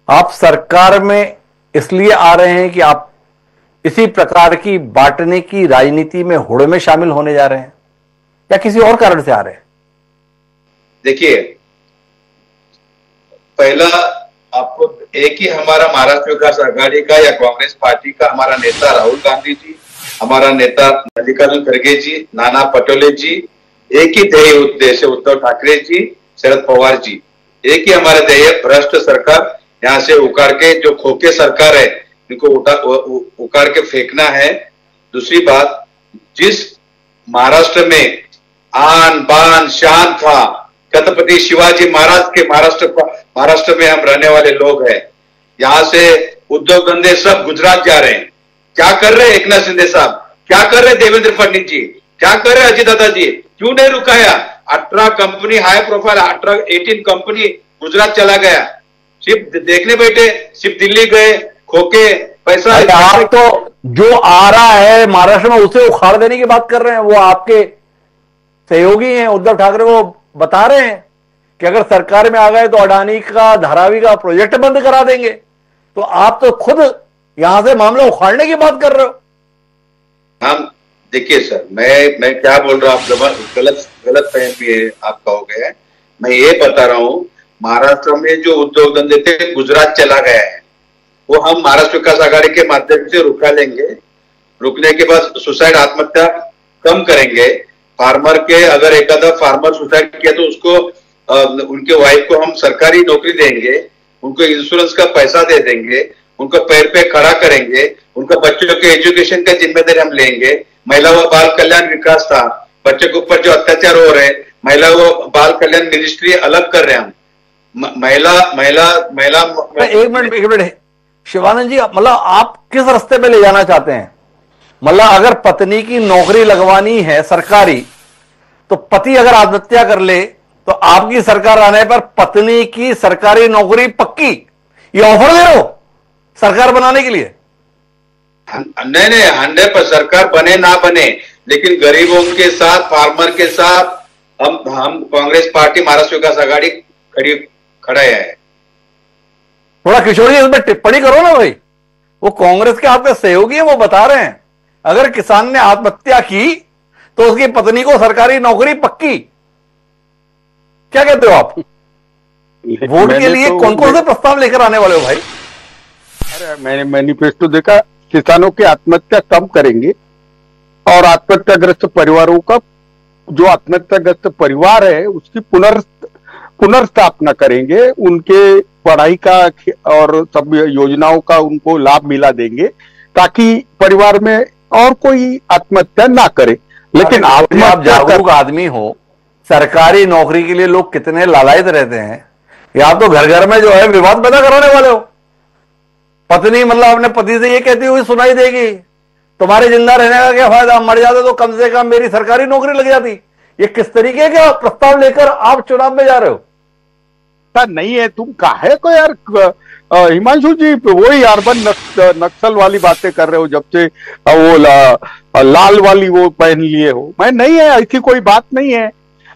Speaker 1: आप सरकार में इसलिए आ रहे हैं कि आप इसी प्रकार की बांटने की राजनीति में होड़ में शामिल होने जा रहे हैं, या किसी और कारण से आ रहे हैं?
Speaker 3: देखिए, पहला आपको एक ही हमारा महाराष्ट्र विकास आघाड़ी का या कांग्रेस पार्टी का हमारा नेता राहुल गांधी जी, हमारा नेता मल्लिकार्जुन खड़गे जी, नाना पटोले जी, एक ही ध्येय उद्देश्य, उद्धव ठाकरे जी, शरद पवार जी, एक ही हमारा ध्येय, भ्रष्ट सरकार यहाँ से उखाड़ के, जो खोखे सरकार है इनको उखाड़ के फेंकना है। दूसरी बात, जिस महाराष्ट्र में आन बान शान था, छत्रपति शिवाजी महाराज के महाराष्ट्र में हम रहने वाले लोग हैं। यहाँ से उद्योग धंधे सब गुजरात जा रहे हैं। क्या कर रहे हैं एकनाथ शिंदे साहब? क्या कर रहे देवेंद्र फडणवीस जी? क्या कर रहे अजित दादा जी? क्यों नहीं रुकाया? 18 company, high profile 18 company Gujarat चला गया। सिर्फ देखने बैठे, सिर्फ दिल्ली गए, खोके पैसा।
Speaker 1: आप तो जो आ रहा है महाराष्ट्र में उसे उखाड़ देने की बात कर रहे हैं। वो आपके सहयोगी हैं, उद्धव ठाकरे, वो बता रहे हैं कि अगर सरकार में आ गए तो अडानी का, धारावी का प्रोजेक्ट बंद करा देंगे। तो आप तो खुद यहां से मामला उखाड़ने की बात कर रहे हो।
Speaker 3: हम देखिए सर, मैं क्या बोल रहा हूँ, आप गलत फहमी है आपका हो गया है। मैं ये बता रहा हूँ, महाराष्ट्र में जो उद्योग धंधे थे गुजरात चला गया है, वो हम महाराष्ट्र विकास आघाड़ी के माध्यम से रुका लेंगे। रुकने के बाद सुसाइड, आत्महत्या कम करेंगे। फार्मर के, अगर एक आधा फार्मर सुसाइड किया तो उसको उनके वाइफ को हम सरकारी नौकरी देंगे, उनको इंश्योरेंस का पैसा दे देंगे, उनको पैर पे खड़ा करेंगे, उनका बच्चों के एजुकेशन का जिम्मेदारी हम लेंगे। महिला व बाल कल्याण विकास था, बच्चे के ऊपर जो अत्याचार हो रहे हैं, महिला व बाल कल्याण मिनिस्ट्री अलग कर रहे हैं हम। महिला
Speaker 1: एक मिनट शिवानंद जी, मतलब आप किस रास्ते पे ले जाना चाहते हैं? मतलब अगर पत्नी की नौकरी लगवानी है सरकारी, तो पति अगर आत्महत्या कर ले तो आपकी सरकार आने पर पत्नी की सरकारी नौकरी पक्की, ये ऑफर दे रहे हो सरकार बनाने के लिए?
Speaker 3: नहीं, 100% सरकार बने ना बने, लेकिन गरीबों के साथ, फार्मर के साथ हम कांग्रेस पार्टी महाराष्ट्र विकास आघाड़ी खड़ा है।
Speaker 1: थोड़ा किशोर जी इसमें टिप्पणी करो ना भाई। वो कांग्रेस के आपके सहयोगी हैं, वो बता रहे हैं अगर किसान ने आत्महत्या की तो उसकी पत्नी को सरकारी नौकरी पक्की। क्या कहते हो आप? वोट के लिए कौन कौन से प्रस्ताव लेकर आने वाले हो भाई?
Speaker 2: अरे मैंने मैनिफेस्टो देखा, किसानों की आत्महत्या कम करेंगे और आत्महत्याग्रस्त परिवारों का, जो आत्महत्याग्रस्त परिवार है उसकी पुनर्स्थापना करेंगे, उनके पढ़ाई का और सब योजनाओं का उनको लाभ मिला देंगे ताकि परिवार में और कोई आत्महत्या ना करे। लेकिन
Speaker 1: आप जागरूक आदमी हो, सरकारी नौकरी के लिए लोग कितने लालायित रहते हैं, या तो घर घर में जो है विवाद पैदा कराने वाले हो। पत्नी मतलब अपने पति से ये कहती हुई सुनाई देगी, तुम्हारे जिंदा रहने का क्या फायदा, मर जाते तो कम से कम मेरी सरकारी नौकरी लग जाती। ये किस तरीके का प्रस्ताव लेकर आप चुनाव में जा रहे हो?
Speaker 2: नहीं है, तुम काहे को यार हिमांशु जी वही अर्बन नक्सल वाली बातें कर रहे हो, जब से वो लाल वाली वो पहन लिए हो। मैं नहीं है, ऐसी कोई बात नहीं है,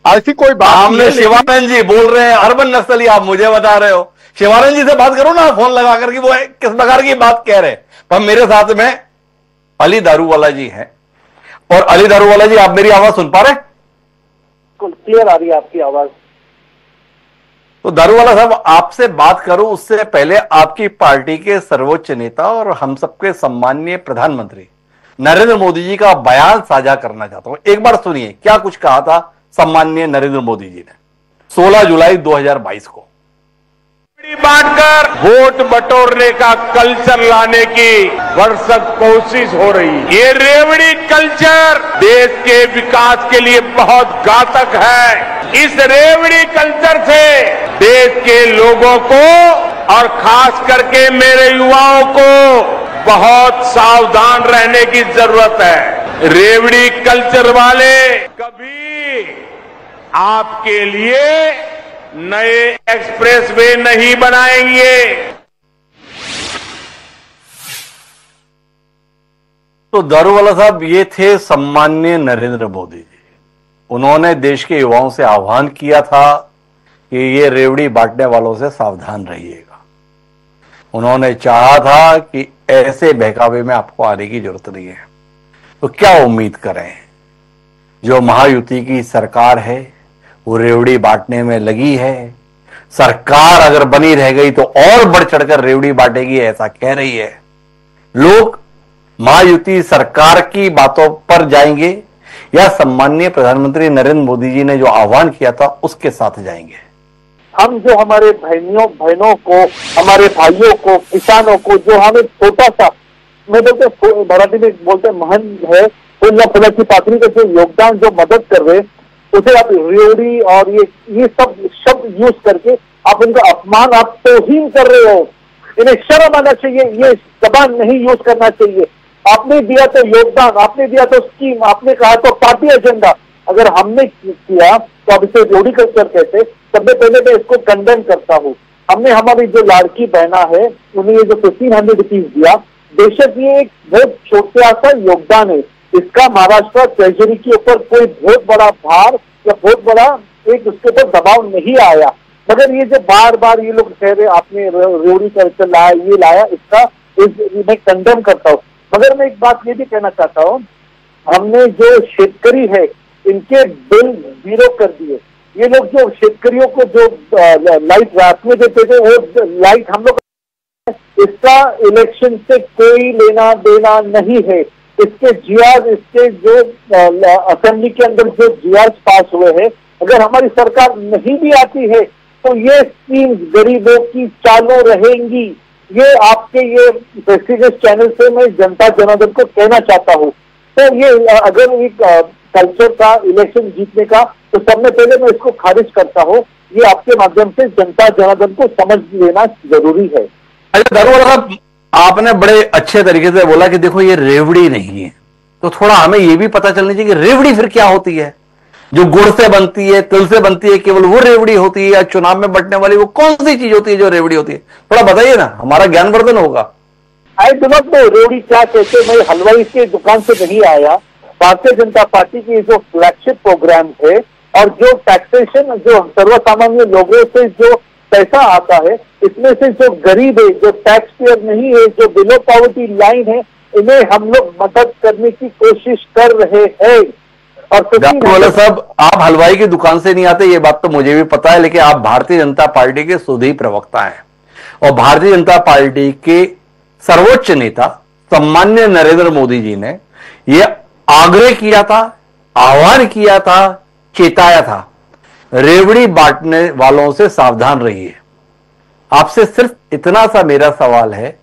Speaker 2: ऐसी कोई बात।
Speaker 1: हमने शिवानंद जी बोल रहे हैं अर्बन नक्सली, आप मुझे बता रहे हो। शिवानंद जी से बात करो ना फोन लगा करके, वो किस प्रकार की बात कह रहे हैं। पर मेरे साथ में अली दारूवाला जी हैं, और अली दारूवाला जी आप मेरी आवाज सुन पा रहे हैं?
Speaker 5: क्लियर आ रही है आपकी आवाज।
Speaker 1: तो दारूवाला साहब, आपसे बात करूं उससे पहले आपकी पार्टी के सर्वोच्च नेता और हम सबके सम्माननीय प्रधानमंत्री नरेंद्र मोदी जी का बयान साझा करना चाहता हूं। एक बार सुनिए क्या कुछ कहा था सम्माननीय नरेंद्र मोदी जी ने 16 जुलाई 2022 को।
Speaker 6: बांटकर वोट बटोरने का कल्चर लाने की भरसक कोशिश हो रही है। ये रेवड़ी कल्चर देश के विकास के लिए बहुत घातक है। इस रेवड़ी कल्चर से देश के लोगों को और खास करके मेरे युवाओं को बहुत सावधान रहने की जरूरत है। रेवड़ी कल्चर वाले कभी आपके लिए नए एक्सप्रेसवे नहीं बनाएंगे।
Speaker 1: तो दारूवाला साहब ये थे सम्माननीय नरेंद्र मोदी जी। उन्होंने देश के युवाओं से आह्वान किया था कि ये रेवड़ी बांटने वालों से सावधान रहिएगा। उन्होंने चाहा था कि ऐसे बहकावे में आपको आने की जरूरत नहीं है। तो क्या उम्मीद करें, जो महायुति की सरकार है वो रेवड़ी बांटने में लगी है। सरकार अगर बनी रह गई तो और बढ़ चढ़कर रेवड़ी बांटेगी, ऐसा कह रही है। लोग महायुति सरकार की बातों पर जाएंगे या सम्माननीय प्रधानमंत्री नरेंद्र मोदी जी ने जो आह्वान किया था उसके साथ जाएंगे?
Speaker 5: हम जो हमारे बहनों को, हमारे भाइयों को, किसानों को, जो हमें छोटा सा, मैं बोलते मराठी में बोलते महन है, फूलना फूला की पात्री का जो योगदान, जो मदद कर रहे, उसे आप रेवड़ी और ये सब शब्द यूज करके आप उनका अपमान, आप तौहीन कर रहे हो। इन्हें शर्म आना चाहिए, ये जबान नहीं यूज करना चाहिए। आपने दिया तो योगदान, आपने दिया तो स्कीम, आपने कहा तो पार्टी एजेंडा। अगर हमने किया तो अब इसे रेवड़ी कल्चर कहते। सबसे पहले मैं इसको कंडेम करता हूँ। हमने हमारी जो लाड़की बहना है उन्हें ये जो 1500 रुपीज दिया, बेशक ये एक बहुत छोटा सा योगदान है। इसका महाराष्ट्र ट्रेजरी के ऊपर कोई बहुत बड़ा भार या बहुत बड़ा एक उसके ऊपर दबाव नहीं आया। मगर ये जो बार बार ये लोग कह रहे आपने रेवड़ी कल्चर लाया, ये लाया, इसका मैं कंडेम करता हूँ। मगर मैं एक बात ये भी कहना चाहता हूँ, हमने जो शेतकरी है इनके बिल 0 कर दिए। ये लोग जो शेतकरियों को जो लाइट रात में देते थे वो लाइट हम लोग, इसका इलेक्शन से कोई लेना देना नहीं है। इसके जीआर, इसके जो असेंबली के अंदर जो जीआर पास हुए हैं, अगर हमारी सरकार नहीं भी आती है तो ये स्कीम गरीबों की चालू रहेंगी। ये आपके ये प्रेस्टीजियस चैनल से मैं जनता जनार्दन को कहना चाहता हूँ। तो ये अगर एक कल्चर का इलेक्शन जीतने का, तो सबसे पहले मैं इसको खारिज करता हूँ। ये आपके माध्यम से जनता जनार्दन को समझ लेना जरूरी है।
Speaker 1: अच्छा दारूवाला साहब, आपने बड़े अच्छे तरीके से बोला कि देखो ये रेवड़ी नहीं है, तो थोड़ा हमें ये भी पता चलना चाहिए कि रेवड़ी फिर क्या होती है। जो गुड़ से बनती है, तिल से बनती है, केवल वो रेवड़ी होती है, या चुनाव में बंटने वाली वो कौन सी चीज होती है जो रेवड़ी होती है? थोड़ा बताइए ना, हमारा ज्ञानवर्धन होगा।
Speaker 5: आई डू नॉट नो रेवड़ी क्या कहते। मैं हलवाई की दुकान से नहीं आया। भारतीय जनता पार्टी की जो फ्लैगशिप प्रोग्राम है और जो टैक्सेशन, जो सर्वसामान्य लोगों से जो पैसा आता है, इसमें से जो गरीब है, जो टैक्स पेयर नहीं है, जो बिलो पॉवर्टी लाइन है, इन्हें हम लोग मदद करने की कोशिश कर रहे हैं।
Speaker 1: वाले साहब, आप हलवाई की दुकान से नहीं आते, ये बात तो मुझे भी पता है, लेकिन आप भारतीय जनता पार्टी के सुधी प्रवक्ता हैं और भारतीय जनता पार्टी के सर्वोच्च नेता सम्मान्य नरेंद्र मोदी जी ने यह आग्रह किया था, आह्वान किया था, चेताया था, रेवड़ी बांटने वालों से सावधान रहिए। आपसे सिर्फ इतना सा मेरा सवाल है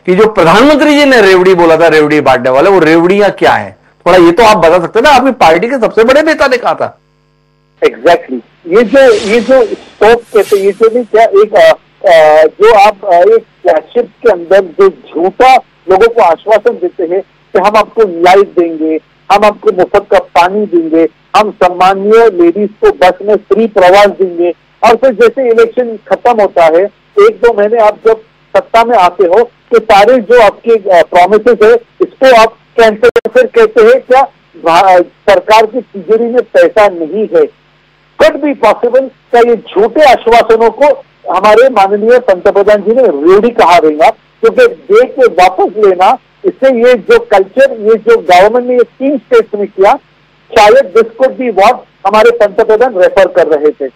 Speaker 1: कि जो प्रधानमंत्री जी ने रेवड़ी बोला था, रेवड़ी बांटने वाले, वो रेवड़ियां क्या हैं? थोड़ा ये तो आप बता सकते हैं ना, आपकी पार्टी के सबसे बड़े नेता ने कहा था।
Speaker 5: एग्जैक्टली ये जो स्टॉप कहते हैं, ये जो नहीं क्या एक जो आप एक फ्लैगशिप के अंदर जो झूठा लोगों को आश्वासन देते हैं कि हम आपको लाइट देंगे, हम आपको मुफ्त का पानी देंगे, हम सम्मानीय लेडीज को बस में फ्री प्रवास देंगे, और फिर जैसे इलेक्शन खत्म होता है, 1-2 महीने आप जब सत्ता में आते हो तो सारे जो आपके प्रॉमिसेस है इसको आप कैंसिल, फिर कहते हैं क्या सरकार की तिजोरी में पैसा नहीं है। कुड बी पॉसिबल क्या ये झूठे आश्वासनों को हमारे माननीय पंतप्रधान जी ने रेवड़ी कहा रहेगा, क्योंकि दे के वापस लेना, इससे ये जो कल्चर, ये जो गवर्नमेंट ने ये 3 स्टेट्स में किया, शायद दिस कुड बी व्हाट हमारे पंतप्रधान रेफर कर रहे थे।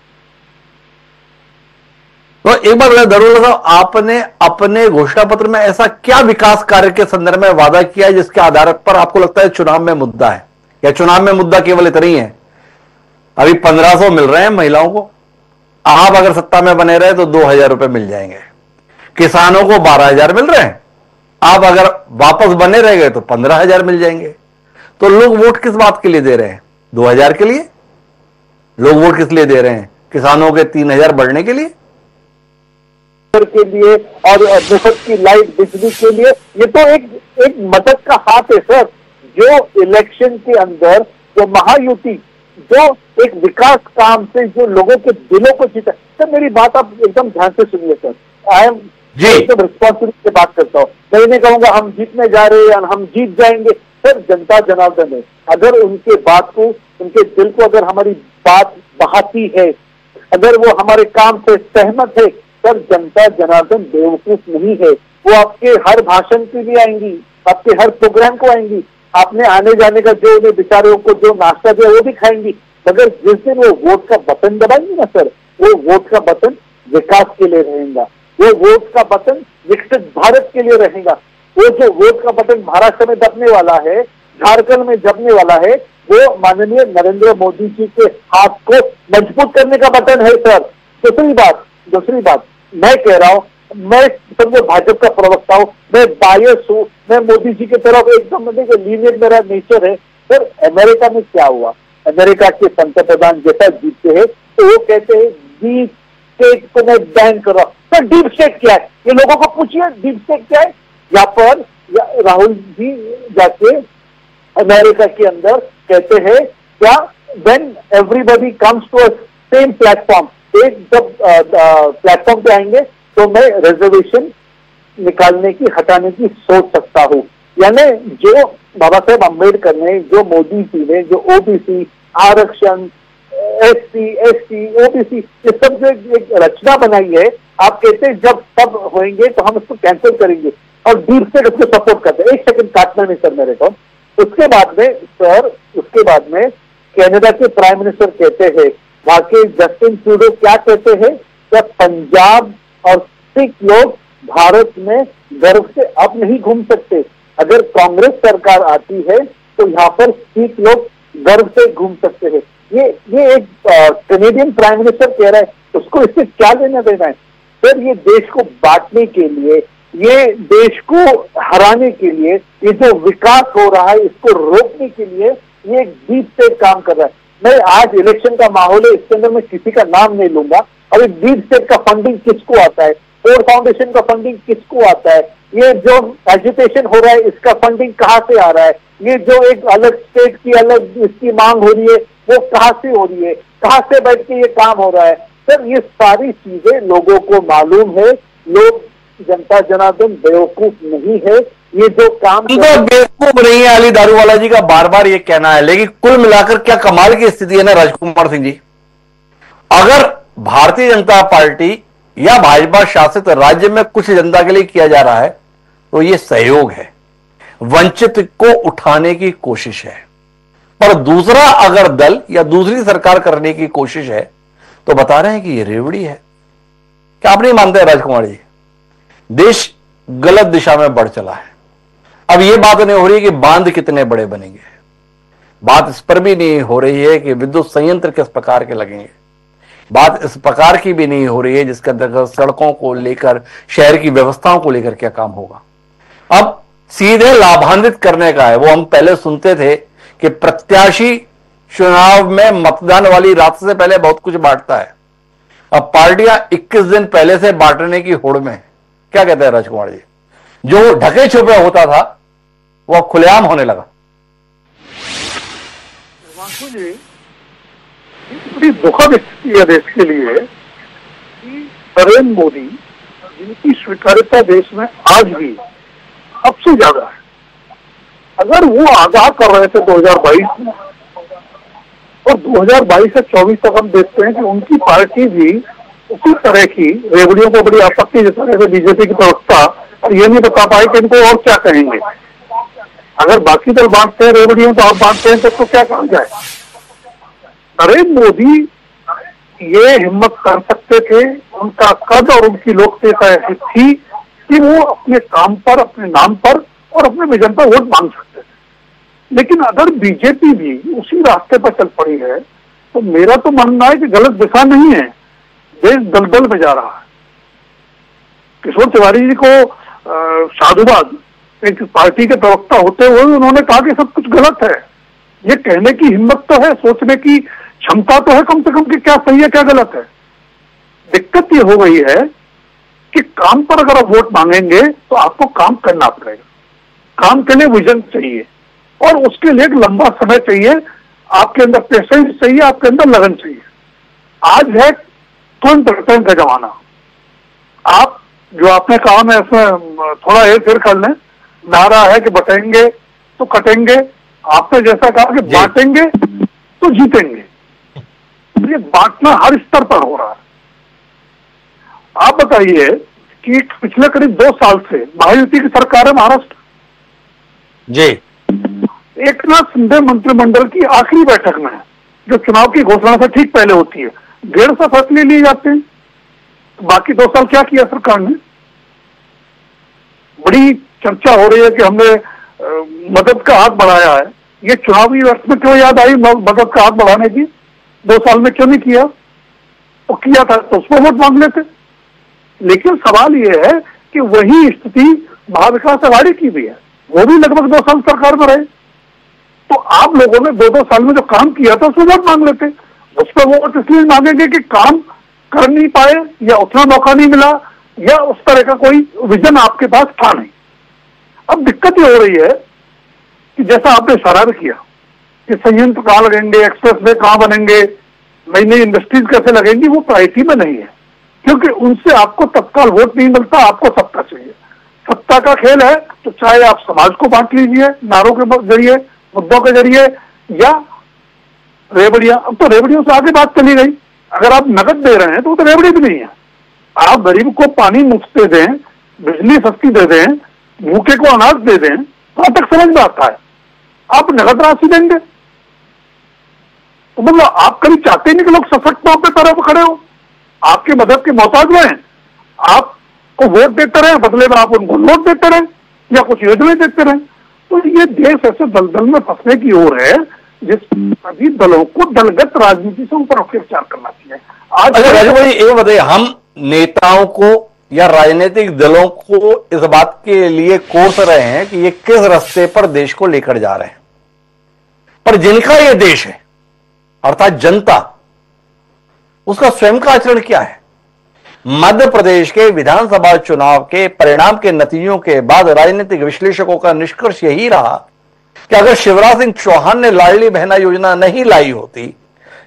Speaker 1: तो एक बार जरूर साहब, आपने अपने घोषणा पत्र में ऐसा क्या विकास कार्य के संदर्भ में वादा किया है जिसके आधार पर आपको लगता है चुनाव में मुद्दा है? या चुनाव में मुद्दा केवल इतना ही है, अभी 1500 मिल रहे हैं महिलाओं को, आप अगर सत्ता में बने रहे तो 2000 रुपए मिल जाएंगे, किसानों को 12,000 मिल रहे हैं, आप अगर वापस बने रह गए तो 15,000 मिल जाएंगे। तो लोग वोट किस बात के लिए दे रहे हैं? 2000 के लिए? लोग वोट किस लिए दे रहे हैं? किसानों के 3000 बढ़ने के लिए
Speaker 5: और मुफ्त की लाइट, बिजली के लिए? ये तो एक मदद का हाथ है सर, जो इलेक्शन के अंदर जो महायुति जो एक विकास काम से जो लोगों के दिलों को जीता। सर मेरी बात आप एकदम ध्यान से सुनिए सर, आई एम एकदम रिस्पॉन्सिबिलिटी से बात करता हूँ। मैं नहीं कहूंगा हम जीतने जा रहे हैं, हम जीत जाएंगे। सर जनता जनार्दन है, अगर उनके बात को, उनके दिल को अगर हमारी बात बहाती है, अगर वो हमारे काम से सहमत है, सर जनता जनार्दन बेवकूफ नहीं है। वो आपके हर भाषण के लिए आएंगी, आपके हर प्रोग्राम को आएंगी, आपने आने जाने का जो उन्हें बेचारों को जो नाश्ता दिया वो भी खाएंगी, मगर जिस दिन वो वोट का बटन दबाएंगी ना सर, वो वोट का बटन विकास के लिए रहेगा, वो वोट का बटन विकसित भारत के लिए रहेगा। वो जो वोट का बटन महाराष्ट्र में दबने वाला है, झारखंड में दबने वाला है, वो माननीय नरेंद्र मोदी जी के हाथ को मजबूत करने का बटन है सर। दूसरी बात मैं कह रहा हूं, मैं समझो भाजपा का प्रवक्ता हूं, मैं बायस हूं, मैं मोदी जी की तरफ एकदम लीनियर मेरा नेचर है। सर अमेरिका में क्या हुआ, अमेरिका के पंतप्रधान जैसा जीतते हैं तो वो कहते हैं डीप स्टेट को मैं बैन कर रहा हूं। सर डीप स्टेट क्या है, ये लोगों को पूछिए डीप स्टेट क्या है। यहाँ पर राहुल जी जाके अमेरिका के अंदर कहते हैं क्या, when everybody comes to a same platform, एक जब प्लेटफॉर्म पे आएंगे तो मैं रिजर्वेशन निकालने की, हटाने की सोच सकता हूँ। यानी जो बाबा साहेब अम्बेडकर ने, जो मोदी जी ने, जो ओबीसी आरक्षण, एससी, एसटी, ओबीसी, ये सब जो एक रचना बनाई है, आप कहते हैं जब सब होंगे तो हम इसको कैंसिल करेंगे, और डीप स्टेट उसको सपोर्ट करते हैं। 1 सेकंड काटना नहीं सर मेरे को। उसके बाद में कनाडा के प्राइम मिनिस्टर कहते हैं, वहां के जस्टिन ट्रूडो क्या कहते हैं, क्या पंजाब और सिख लोग भारत में गर्व से अब नहीं घूम सकते। अगर कांग्रेस सरकार आती है तो यहाँ पर सिख लोग गर्व से घूम सकते हैं। ये एक कैनेडियन प्राइम मिनिस्टर कह रहा है, उसको इससे क्या लेना देना है सर? ये देश को बांटने के लिए, ये देश को हराने के लिए, ये जो विकास हो रहा है इसको रोकने के लिए ये एक डीप स्टेट काम कर रहा है। मैं आज इलेक्शन का माहौल है, इसके अंदर मैं किसी का नाम नहीं लूंगा। अभी डीप स्टेट का फंडिंग किसको आता है, फोर्ड फाउंडेशन का फंडिंग किसको आता है, ये जो एजुटेशन हो रहा है इसका फंडिंग कहाँ से आ रहा है, ये जो एक अलग स्टेट की अलग इसकी मांग हो रही है वो कहाँ से हो रही है, कहाँ से बैठ के ये काम हो रहा है। सर ये सारी चीजें लोगों को मालूम है, लोग, जनता जनार्दन बेवकूफ नहीं है। ये जो काम
Speaker 1: तो बेवकूफ नहीं है, अली दारूवाला जी का बार बार ये कहना है। लेकिन कुल मिलाकर क्या कमाल की स्थिति है ना राजकुमार सिंह जी, अगर भारतीय जनता पार्टी या भाजपा शासित राज्य में कुछ जनता के लिए किया जा रहा है तो यह सहयोग है, वंचित को उठाने की कोशिश है। पर दूसरा अगर दल या दूसरी सरकार करने की कोशिश है तो बता रहे हैं कि ये रेवड़ी है। क्या आप नहीं मानते राजकुमार जी? देश गलत दिशा में बढ़ चला है। अब यह बात नहीं हो रही कि बांध कितने बड़े बनेंगे, बात इस पर भी नहीं हो रही है कि विद्युत संयंत्र किस प्रकार के लगेंगे, बात इस प्रकार की भी नहीं हो रही है जिसके अंतर्गत सड़कों को लेकर, शहर की व्यवस्थाओं को लेकर क्या काम होगा। अब सीधे लाभान्वित करने का है। वो हम पहले सुनते थे कि प्रत्याशी चुनाव में मतदान वाली रात से पहले बहुत कुछ बांटता है। अब पार्टियां 21 दिन पहले से बांटने की होड़ में। क्या कहते हैं राजकुमार जी? जो ढके छुपे होता था वो अब खुलेआम होने लगा।
Speaker 5: जी, बड़ी दुखद स्थिति है देश के लिए कि नरेंद्र मोदी, जिनकी स्वीकार्यता देश में आज भी सबसे ज्यादा है, अगर वो आगाह कर रहे थे 2022 में और 2022 से 24 तक हम देखते हैं कि उनकी पार्टी भी उसी तरह की रेवड़ियों को बड़ी आपत्ति जता रहे थे बीजेपी की प्रवक्ता, और ये नहीं बता पाए कि इनको और क्या कहेंगे। अगर बाकी दल बांटते हैं रेवड़ियों तो आप बांटते हैं तो क्या कहा जाए। नरेंद्र मोदी ये हिम्मत कर सकते थे, उनका कद और उनकी लोकप्रियता ऐसी थी कि वो अपने काम पर, अपने नाम पर और अपने विजन पर वोट मांग सकते थे। लेकिन अगर बीजेपी भी उसी रास्ते पर चल पड़ी है तो मेरा तो मानना है कि गलत दिशा नहीं है, देश दलदल में जा रहा है। किशोर तिवारी जी को साधुवाद, एक पार्टी के प्रवक्ता होते हुए उन्होंने कहा कि सब कुछ गलत है। ये कहने की हिम्मत तो है, सोचने की क्षमता तो है कम से कम कि क्या सही है क्या गलत है। दिक्कत ये हो गई है कि काम पर अगर आप वोट मांगेंगे तो आपको काम करना पड़ेगा। काम के लिए विजन चाहिए और उसके लिए एक लंबा समय चाहिए, आपके अंदर पेशेंस चाहिए, आपके अंदर लगन चाहिए। आज है तुरंत रिटर्न का जमाना। आप जो आपने कहा, मैं इसमें थोड़ा हेर फेर कर लें, नारा है कि बटेंगे तो कटेंगे। आपने जैसा कहा कि बांटेंगे तो जीतेंगे, ये बांटना हर स्तर पर हो रहा है। आप बताइए कि पिछले करीब 2 साल से महायुति की सरकार है महाराष्ट्र
Speaker 1: जी।
Speaker 5: एकनाथ शिंदे मंत्रिमंडल की आखिरी बैठक में, जो चुनाव की घोषणा से ठीक पहले होती है, 150 फैसले लिए जाते हैं। बाकी 2 साल क्या किया सरकार ने? बड़ी चर्चा हो रही है कि हमने मदद का हाथ बढ़ाया है। ये चुनावी वर्ष में क्यों याद आई मदद का हाथ बढ़ाने की? 2 साल में क्यों नहीं किया? तो किया था तो उसमें वोट मांग लेते। लेकिन सवाल ये है कि वही स्थिति महाविकास अघाड़ी की भी है, वो भी लगभग 2 साल सरकार में रहे। तो आप लोगों ने 2-2 साल में जो काम किया था उसमें वोट मांग लेते। उस पर वोट इसलिए मांगेंगे कि काम कर नहीं पाए या उतना मौका नहीं मिला या उस तरह का कोई विजन आपके पास था नहीं। अब दिक्कत ये हो रही है कि जैसा आपने इशारा किया कि संयंत्र कहाँ लगेंगे, एक्सप्रेस वे कहाँ बनेंगे, नई नई इंडस्ट्रीज कैसे लगेंगी, वो प्रायोरिटी में नहीं है, क्योंकि उनसे आपको तत्काल वोट नहीं मिलता, आपको सत्ता चाहिए। सत्ता का खेल है तो चाहे आप समाज को बांट लीजिए नारों के जरिए, मुद्दों के जरिए, या रेवड़ियां। अब तो रेवड़ियों से आगे बात चली गई। अगर आप नकद दे रहे हैं तो वो तो रेवड़ी भी नहीं है। आप गरीब को पानी मुफ्त दे दें, बिजली सस्ती दे दें, भूखे को अनाज दे दें, तो तक समझ में आता है। आप नगद राशि देंगे तो मतलब आप कभी चाहते नहीं कि लोग सशक्त अपने तरफ खड़े हो, आपकी मदद के मोहताज हुए हैं, आपको वोट देते रहे, बदले में आप उनको नोट देते रहे या कुछ योजनाएं देते रहे। तो ये देश ऐसे दलदल में फंसने की ओर है जिस सभी दलों को दलगत राजनीति से ऊपर उठकर विचार करना चाहिए। आज
Speaker 1: राजकुमार जी ये बताइए, हम नेताओं को या राजनीतिक दलों को इस बात के लिए कोस रहे हैं कि ये किस रास्ते पर देश को लेकर जा रहे हैं, पर जिनका ये देश है अर्थात जनता, उसका स्वयं का आचरण क्या है? मध्य प्रदेश के विधानसभा चुनाव के परिणाम के नतीजों के बाद राजनीतिक विश्लेषकों का निष्कर्ष यही रहा कि अगर शिवराज सिंह चौहान ने लाडली बहना योजना नहीं लाई होती,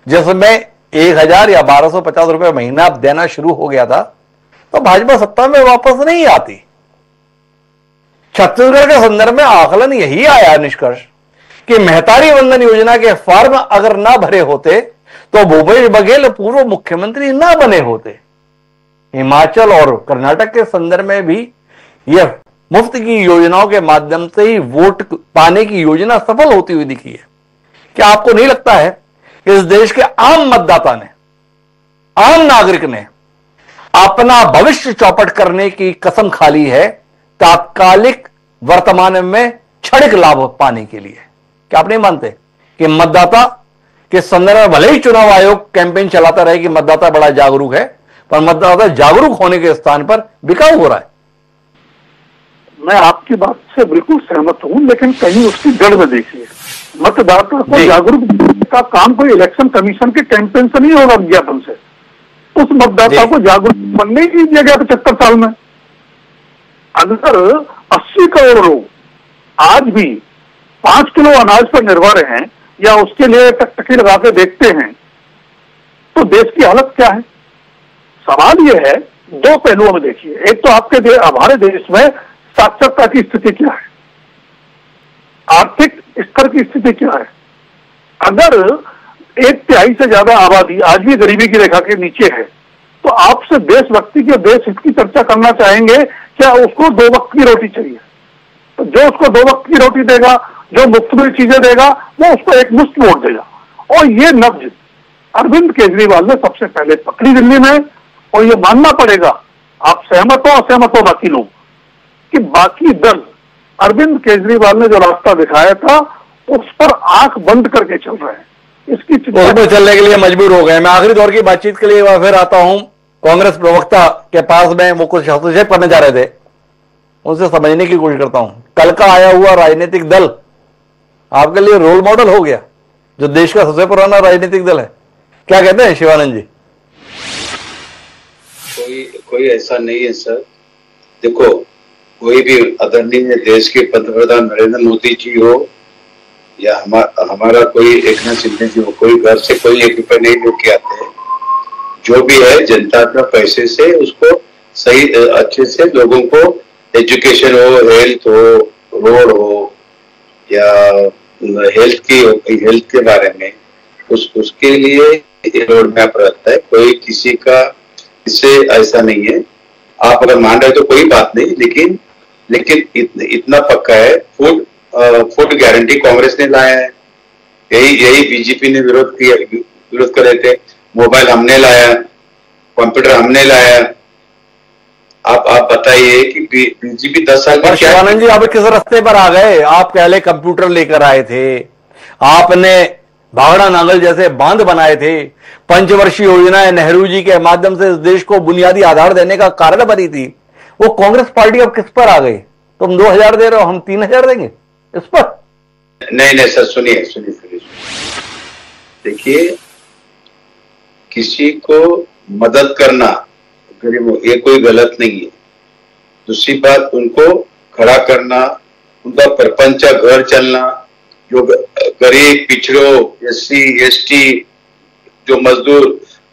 Speaker 1: जिसमें 1000 या 1250 रुपए महीना देना शुरू हो गया था, तो भाजपा सत्ता में वापस नहीं आती। छत्तीसगढ़ के संदर्भ में आकलन यही आया निष्कर्ष कि मेहतारी वंदन योजना के फॉर्म अगर ना भरे होते तो भूपेश बघेल पूर्व मुख्यमंत्री ना बने होते। हिमाचल और कर्नाटक के संदर्भ में भी यह मुफ्त की योजनाओं के माध्यम से ही वोट पाने की योजना सफल होती हुई दिखी है। क्या आपको नहीं लगता है कि इस देश के आम मतदाता ने, आम नागरिक ने अपना भविष्य चौपट करने की कसम खा ली है तात्कालिक वर्तमान में क्षणिक लाभ पाने के लिए? क्या आप नहीं मानते कि मतदाता के संदर्भ में भले ही चुनाव आयोग कैंपेन चलाता रहे कि मतदाता बड़ा जागरूक है, पर मतदाता जागरूक होने के स्थान पर बिकाऊ हो रहा है?
Speaker 5: मैं आपकी बात से बिल्कुल सहमत हूं, लेकिन कहीं उसकी जड़ में देखिए, मतदाता को जागरूक बनाने का काम कोई इलेक्शन कमीशन के कैंपेन से नहीं होगा, विज्ञापन से। उस मतदाता को जागरूक बनने ही दिया गया 75 साल में। अगर 80 करोड़ लोग आज भी 5 किलो अनाज पर निर्भर हैं या उसके लिए टकटकी लगा के देखते हैं, तो देश की हालत क्या है? सवाल यह है, दो पहलुओं में देखिए। एक तो आपके हमारे देश में साक्षरता की स्थिति क्या है, आर्थिक स्तर की स्थिति क्या है। अगर 1/3 से ज्यादा आबादी आज भी गरीबी की रेखा के नीचे है, तो आपसे देशभक्ति के देश हित की चर्चा करना चाहेंगे क्या? उसको 2 वक्त की रोटी चाहिए, तो जो उसको 2 वक्त की रोटी देगा, जो मुफ्त में चीजें देगा, वो उसको एक मुश्त वोट देगा। और ये नब्ज अरविंद केजरीवाल ने सबसे पहले पकड़ी दिल्ली में। और ये मानना पड़ेगा, आप सहमत हो असहमत हो बाकी लोग, कि बाकी दल अरविंद केजरीवाल ने जो रास्ता दिखाया था उस पर आंख बंद करके चल रहे हैं। इसकी
Speaker 1: उसमें चलने के लिए मजबूर हो गए। मैं आखिरी दौर की बातचीत के लिए फिर आता हूं कांग्रेस प्रवक्ता के पास में। वो कुछ हस्तक्षेप करने जा रहे थे, उनसे समझने की कोशिश करता हूं। कल का आया हुआ राजनीतिक दल आपके लिए रोल मॉडल हो गया, जो देश का सबसे पुराना राजनीतिक दल है। क्या कहते हैं शिवानंद जी?
Speaker 3: कोई ऐसा नहीं है सर। देखो, कोई भी आदरणीय देश के पंतप्रधान नरेंद्र मोदी जी हो या हमारा कोई एकनाथ शिंदे जी हो, कोई घर से कोई 1 रुपए नहीं लेके आते हैं। जो भी है जनता का पैसे से उसको सही अच्छे से लोगों को एजुकेशन हो, हेल्थ हो, रोड हो या हेल्थ के बारे में उसके लिए रोड मैप रहता है। कोई किसी का इससे ऐसा नहीं है। आप अगर मान रहे हो तो कोई बात नहीं, लेकिन इतना पक्का है, फूड गारंटी कांग्रेस ने लाया है, यही बीजेपी ने विरोध कर रहे थे। मोबाइल हमने लाया, कंप्यूटर हमने लाया। आप बताइए कि बीजेपी 10 साल में क्या?
Speaker 1: शिवानंद जी, आप किस रास्ते पर आ गए? आप पहले कंप्यूटर लेकर आए थे, आपने भागड़ा नांगल जैसे बांध बनाए थे, पंचवर्षीय योजनाएं नेहरू जी के माध्यम से इस देश को बुनियादी आधार देने का कारण बनी थी। वो कांग्रेस पार्टी अब किस पर आ गई? तुम 2000 दे रहे हो, हम 3000 देंगे इस पर?
Speaker 3: नहीं सर, सुनिए। देखिए, किसी को मदद करना गरीबों, ये कोई गलत नहीं है। दूसरी बात, उनको खड़ा करना, उनका प्रपंच घर चलना, जो गरीब पिछड़ों, SC ST, जो मजदूर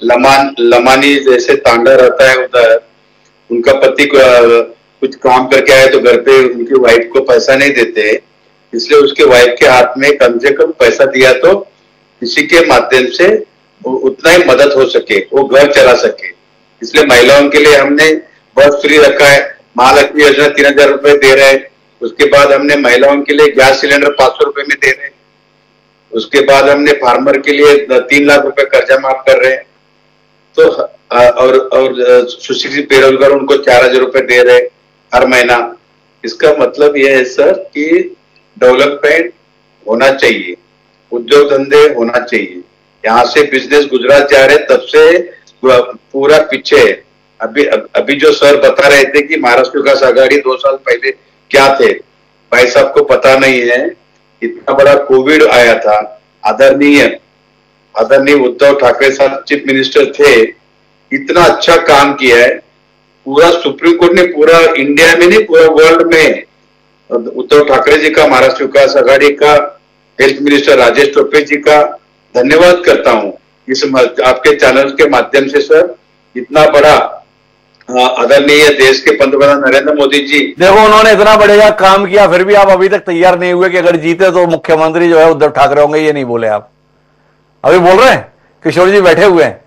Speaker 3: लमानी जैसे तांडा रहता है उधर, उनका पति कुछ काम करके आए तो घर पे उनकी वाइफ को पैसा नहीं देते, इसलिए उसके वाइफ के हाथ में कम से कम पैसा दिया तो किसी के माध्यम से उतना ही मदद हो सके, वो घर चला सके। इसलिए महिलाओं के लिए हमने बस फ्री रखा है, महालक्ष्मी योजना 3000 रुपए दे रहे हैं। उसके बाद हमने महिलाओं के लिए गैस सिलेंडर 500 रुपए में दे रहे हैं। उसके बाद हमने फार्मर के लिए 3 लाख रुपए कर्जा माफ कर रहे हैं। तो और सुशिक्षित बेरोजगार उनको 4000 रुपए दे रहे हैं हर महीना। इसका मतलब यह है सर कि डेवलपमेंट होना चाहिए, उद्योग धंधे होना चाहिए। यहाँ से बिजनेस गुजरात जा रहे, तब से पूरा पीछे। अभी जो सर बता रहे थे कि महाराष्ट्र विकास आघाड़ी 2 साल पहले क्या थे, भाई साहब को पता नहीं है। इतना बड़ा कोविड आया था, आदरणीय उद्धव ठाकरे साहब चीफ मिनिस्टर थे, इतना अच्छा काम किया है। पूरा सुप्रीम कोर्ट ने पूरा इंडिया में नहीं, पूरा वर्ल्ड में उद्धव ठाकरे जी का, महाराष्ट्र विकास आघाड़ी का, हेल्थ मिनिस्टर राजेश टोपे जी का धन्यवाद करता हूं इस आपके चैनल के माध्यम से। सर, इतना बड़ा आदरणीय देश के पंतप्रधान नरेंद्र मोदी जी,
Speaker 1: देखो उन्होंने इतना बढ़िया काम किया, फिर भी आप अभी तक तैयार नहीं हुए कि अगर जीते तो मुख्यमंत्री जो है उद्धव ठाकरे होंगे। ये नहीं बोले आप, अभी बोल रहे हैं। किशोर जी बैठे हुए हैं।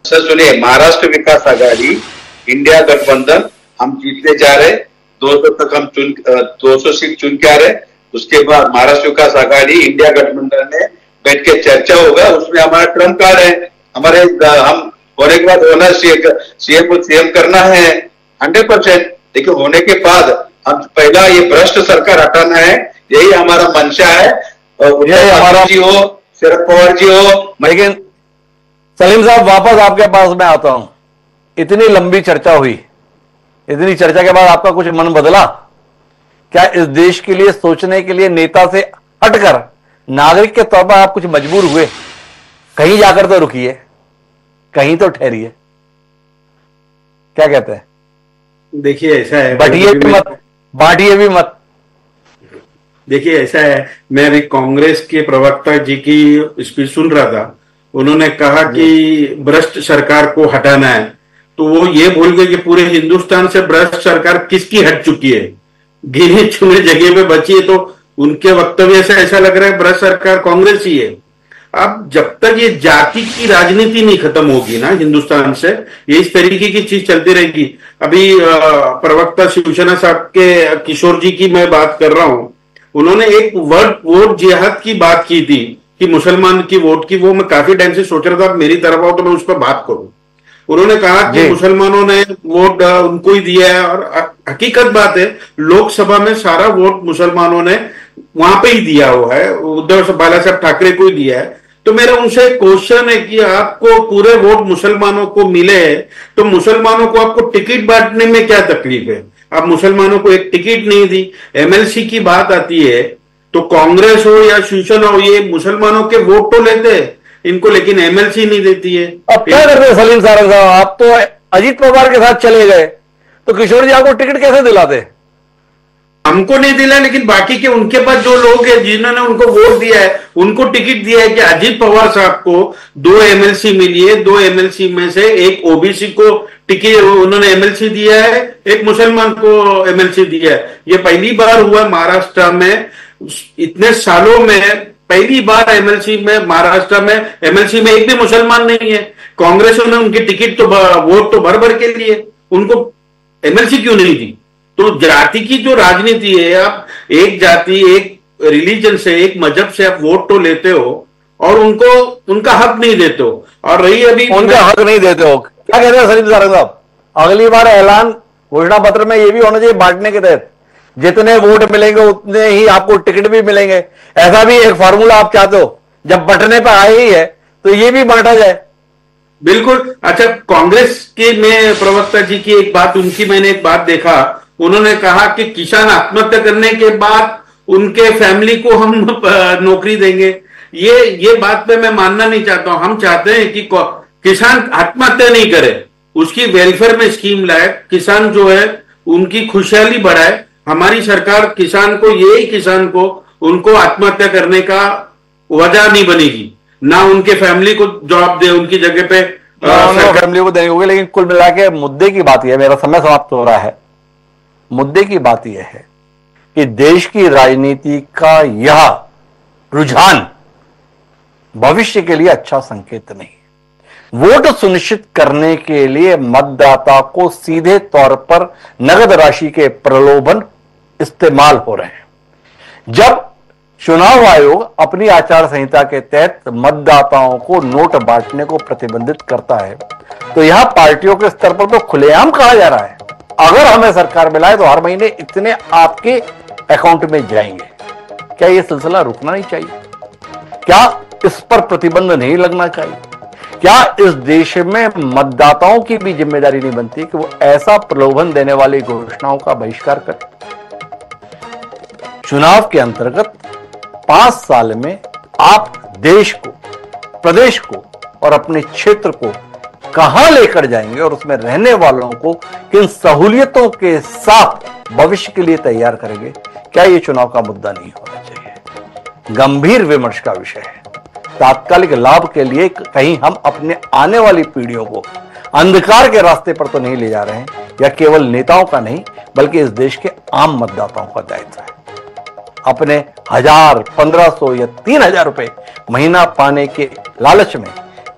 Speaker 3: सर सुनिए, महाराष्ट्र विकास आघाड़ी, इंडिया गठबंधन, हम जीतने जा रहे, 200 तक हम 200 सीट चुन के आ रहे। उसके बाद महाराष्ट्र विकास आघाड़ी, इंडिया गठबंधन ने बैठ के चर्चा होगा, उसमें हमारा ट्रम्प कार्ड है, हमारे हम होने के बाद होना सीएम को सीएम करना है 100%। लेकिन होने के बाद हम पहला ये भ्रष्ट सरकार हटाना है, यही हमारा मंशा है। और हमारा जी हो, शरद पवार जी हो।
Speaker 1: लेकिन सलीम साहब, वापस आपके पास मैं आता हूं। इतनी लंबी चर्चा हुई, इतनी चर्चा के बाद आपका कुछ मन बदला क्या? इस देश के लिए सोचने के लिए नेता से हटकर नागरिक के तौर पर आप कुछ मजबूर हुए? कहीं जाकर तो रुकिए, कहीं तो ठहरिए, क्या कहते हैं?
Speaker 4: देखिए ऐसा है,
Speaker 1: बांटिए भी मत, बांटिए भी मत।
Speaker 4: देखिए ऐसा है, मैं अभी कांग्रेस के प्रवक्ता जी की स्पीच सुन रहा था। उन्होंने कहा कि भ्रष्ट सरकार को हटाना है, तो वो ये भूल गए कि पूरे हिंदुस्तान से भ्रष्ट सरकार किसकी हट चुकी है, गिने चुने जगह पे बची है। तो उनके वक्तव्य से ऐसा लग रहा है भ्रष्ट सरकार कांग्रेस ही है। अब जब तक ये जाति की राजनीति नहीं खत्म होगी ना हिंदुस्तान से, ये इस तरीके की चीज चलती रहेगी। अभी प्रवक्ता शिवसेना साहब के किशोर जी की मैं बात कर रहा हूं, उन्होंने एक वोट जिहाद की बात की थी कि मुसलमान की वोट की, वो मैं काफी टाइम से सोच रहा था मेरी तरफ आओ तो मैं उस पर बात करूं। उन्होंने कहा कि मुसलमानों ने वोट उनको ही दिया है, और हकीकत बात है लोकसभा में सारा वोट मुसलमानों ने वहां पे ही दिया हुआ है, उद्धव बाला साहब ठाकरे को ही दिया है। तो मेरा उनसे क्वेश्चन है कि आपको पूरे वोट मुसलमानों को मिले हैं, तो मुसलमानों को आपको टिकट बांटने में क्या तकलीफ है? आप मुसलमानों को एक टिकट नहीं दी। एमएलसी की बात आती है तो कांग्रेस हो या शिवसेना हो, ये मुसलमानों के वोट तो लेते हैं इनको, लेकिन एमएलसी नहीं देती है।
Speaker 1: अब क्या करते सलीम साहब? आप तो अजीत पवार के साथ चले गए, तो किशोर जी आपको टिकट कैसे दिलाते?
Speaker 4: हमको नहीं दिला, लेकिन बाकी के उनके पास जो लोग हैं जिन्होंने उनको वोट दिया है उनको टिकट दिया है कि अजीत पवार साहब को 2 एमएलसी मिली है, 2 एमएलसी में से एक ओबीसी को टिकट उन्होंने एमएलसी दिया है, एक मुसलमान को एमएलसी दिया है। ये पहली बार हुआ महाराष्ट्र में, इतने सालों में पहली बार एमएलसी में, महाराष्ट्र में एमएलसी में एक भी मुसलमान नहीं है। कांग्रेस ने उनकी टिकट तो वोट तो भर भर के लिए, उनको एमएलसी क्यों नहीं दी? तो जाति की जो राजनीति है, आप एक जाति, एक रिलीजन से, एक मजहब से आप वोट तो लेते हो और उनको उनका हक नहीं देते हो। और रही अभी
Speaker 1: उनका हक नहीं देते हो, क्या कहते हैं सलीम साहब? अगली बार ऐलान घोषणा पत्र में ये भी होना चाहिए बांटने के तहत जितने वोट मिलेंगे उतने ही आपको टिकट भी मिलेंगे। ऐसा भी एक फॉर्मूला आप चाहते हो? जब बंटने पर आए ही है तो ये भी बांटा जाए।
Speaker 4: बिल्कुल। अच्छा, कांग्रेस के में प्रवक्ता जी की एक बात, उनकी मैंने एक बात देखा, उन्होंने कहा कि किसान आत्महत्या करने के बाद उनके फैमिली को हम नौकरी देंगे। ये बात पे मैं मानना नहीं चाहता हूं। हम चाहते हैं कि किसान आत्महत्या नहीं करे, उसकी वेलफेयर में स्कीम लाए, किसान जो है उनकी खुशहाली बढ़ाए। हमारी सरकार किसान को, यही किसान को, उनको आत्महत्या करने का वजह नहीं बनेगी, ना उनके फैमिली को जॉब दे उनकी जगह पे
Speaker 1: फैमिली को देनी होगी। लेकिन कुल मिला के मुद्दे की बात यह है, मेरा समय समाप्त हो रहा है, मुद्दे की बात यह है कि देश की राजनीति का यह रुझान भविष्य के लिए अच्छा संकेत नहीं। वोट सुनिश्चित करने के लिए मतदाता को सीधे तौर पर नगद राशि के प्रलोभन इस्तेमाल हो रहे हैं। जब चुनाव आयोग अपनी आचार संहिता के तहत मतदाताओं को नोट बांटने को प्रतिबंधित करता है, तो यहां पार्टियों के स्तर पर तो खुलेआम कहा जा रहा है अगर हमें सरकार मिलाए तो हर महीने इतने आपके अकाउंट में जाएंगे। क्या यह सिलसिला रुकना नहीं चाहिए? क्या इस पर प्रतिबंध नहीं लगना चाहिए? क्या इस देश में मतदाताओं की भी जिम्मेदारी नहीं बनती कि वो ऐसा प्रलोभन देने वाली घोषणाओं का बहिष्कार करें? चुनाव के अंतर्गत 5 साल में आप देश को, प्रदेश को और अपने क्षेत्र को कहां लेकर जाएंगे और उसमें रहने वालों को किन सहूलियतों के साथ भविष्य के लिए तैयार करेंगे? क्या यह चुनाव का मुद्दा नहीं होना चाहिए? गंभीर विमर्श का विषय है। तात्कालिक लाभ के लिए कहीं हम अपने आने वाली पीढ़ियों को अंधकार के रास्ते पर तो नहीं ले जा रहे हैं। यह केवल नेताओं का नहीं बल्कि इस देश के आम मतदाताओं का दायित्व है। अपने 1000, 1500 या 3000 रुपए महीना पाने के लालच में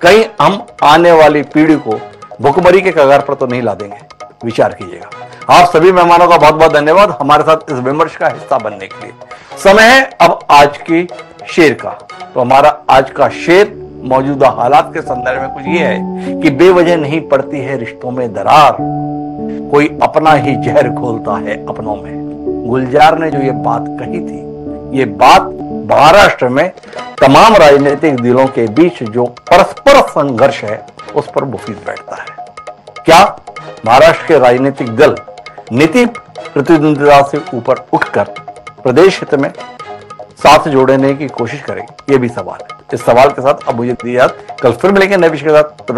Speaker 1: कहीं हम आने वाली पीढ़ी को भुखमरी के कगार पर तो नहीं ला देंगे। विचार कीजिएगा। आप सभी मेहमानों का बहुत बहुत धन्यवाद हमारे साथ इस विमर्श का हिस्सा बनने के लिए। समय है अब आज की शेर का। तो हमारा आज का शेर मौजूदा हालात के संदर्भ में कुछ ये है कि बेवजह नहीं पड़ती है रिश्तों में दरार, कोई अपना ही जहर घोलता है अपनों में। गुलजार ने जो ये बात कही थी, ये बात महाराष्ट्र में तमाम राजनीतिक दलों के बीच जो परस्पर संघर्ष है उस पर मुफीद बैठता है। क्या महाराष्ट्र के राजनीतिक दल नीति प्रतिद्वंदिता से ऊपर उठकर प्रदेश हित में साथ जोड़ने की कोशिश करें? यह भी सवाल है। इस सवाल के साथ अब मुझे कल फिर मिलेंगे नए विषय के साथ।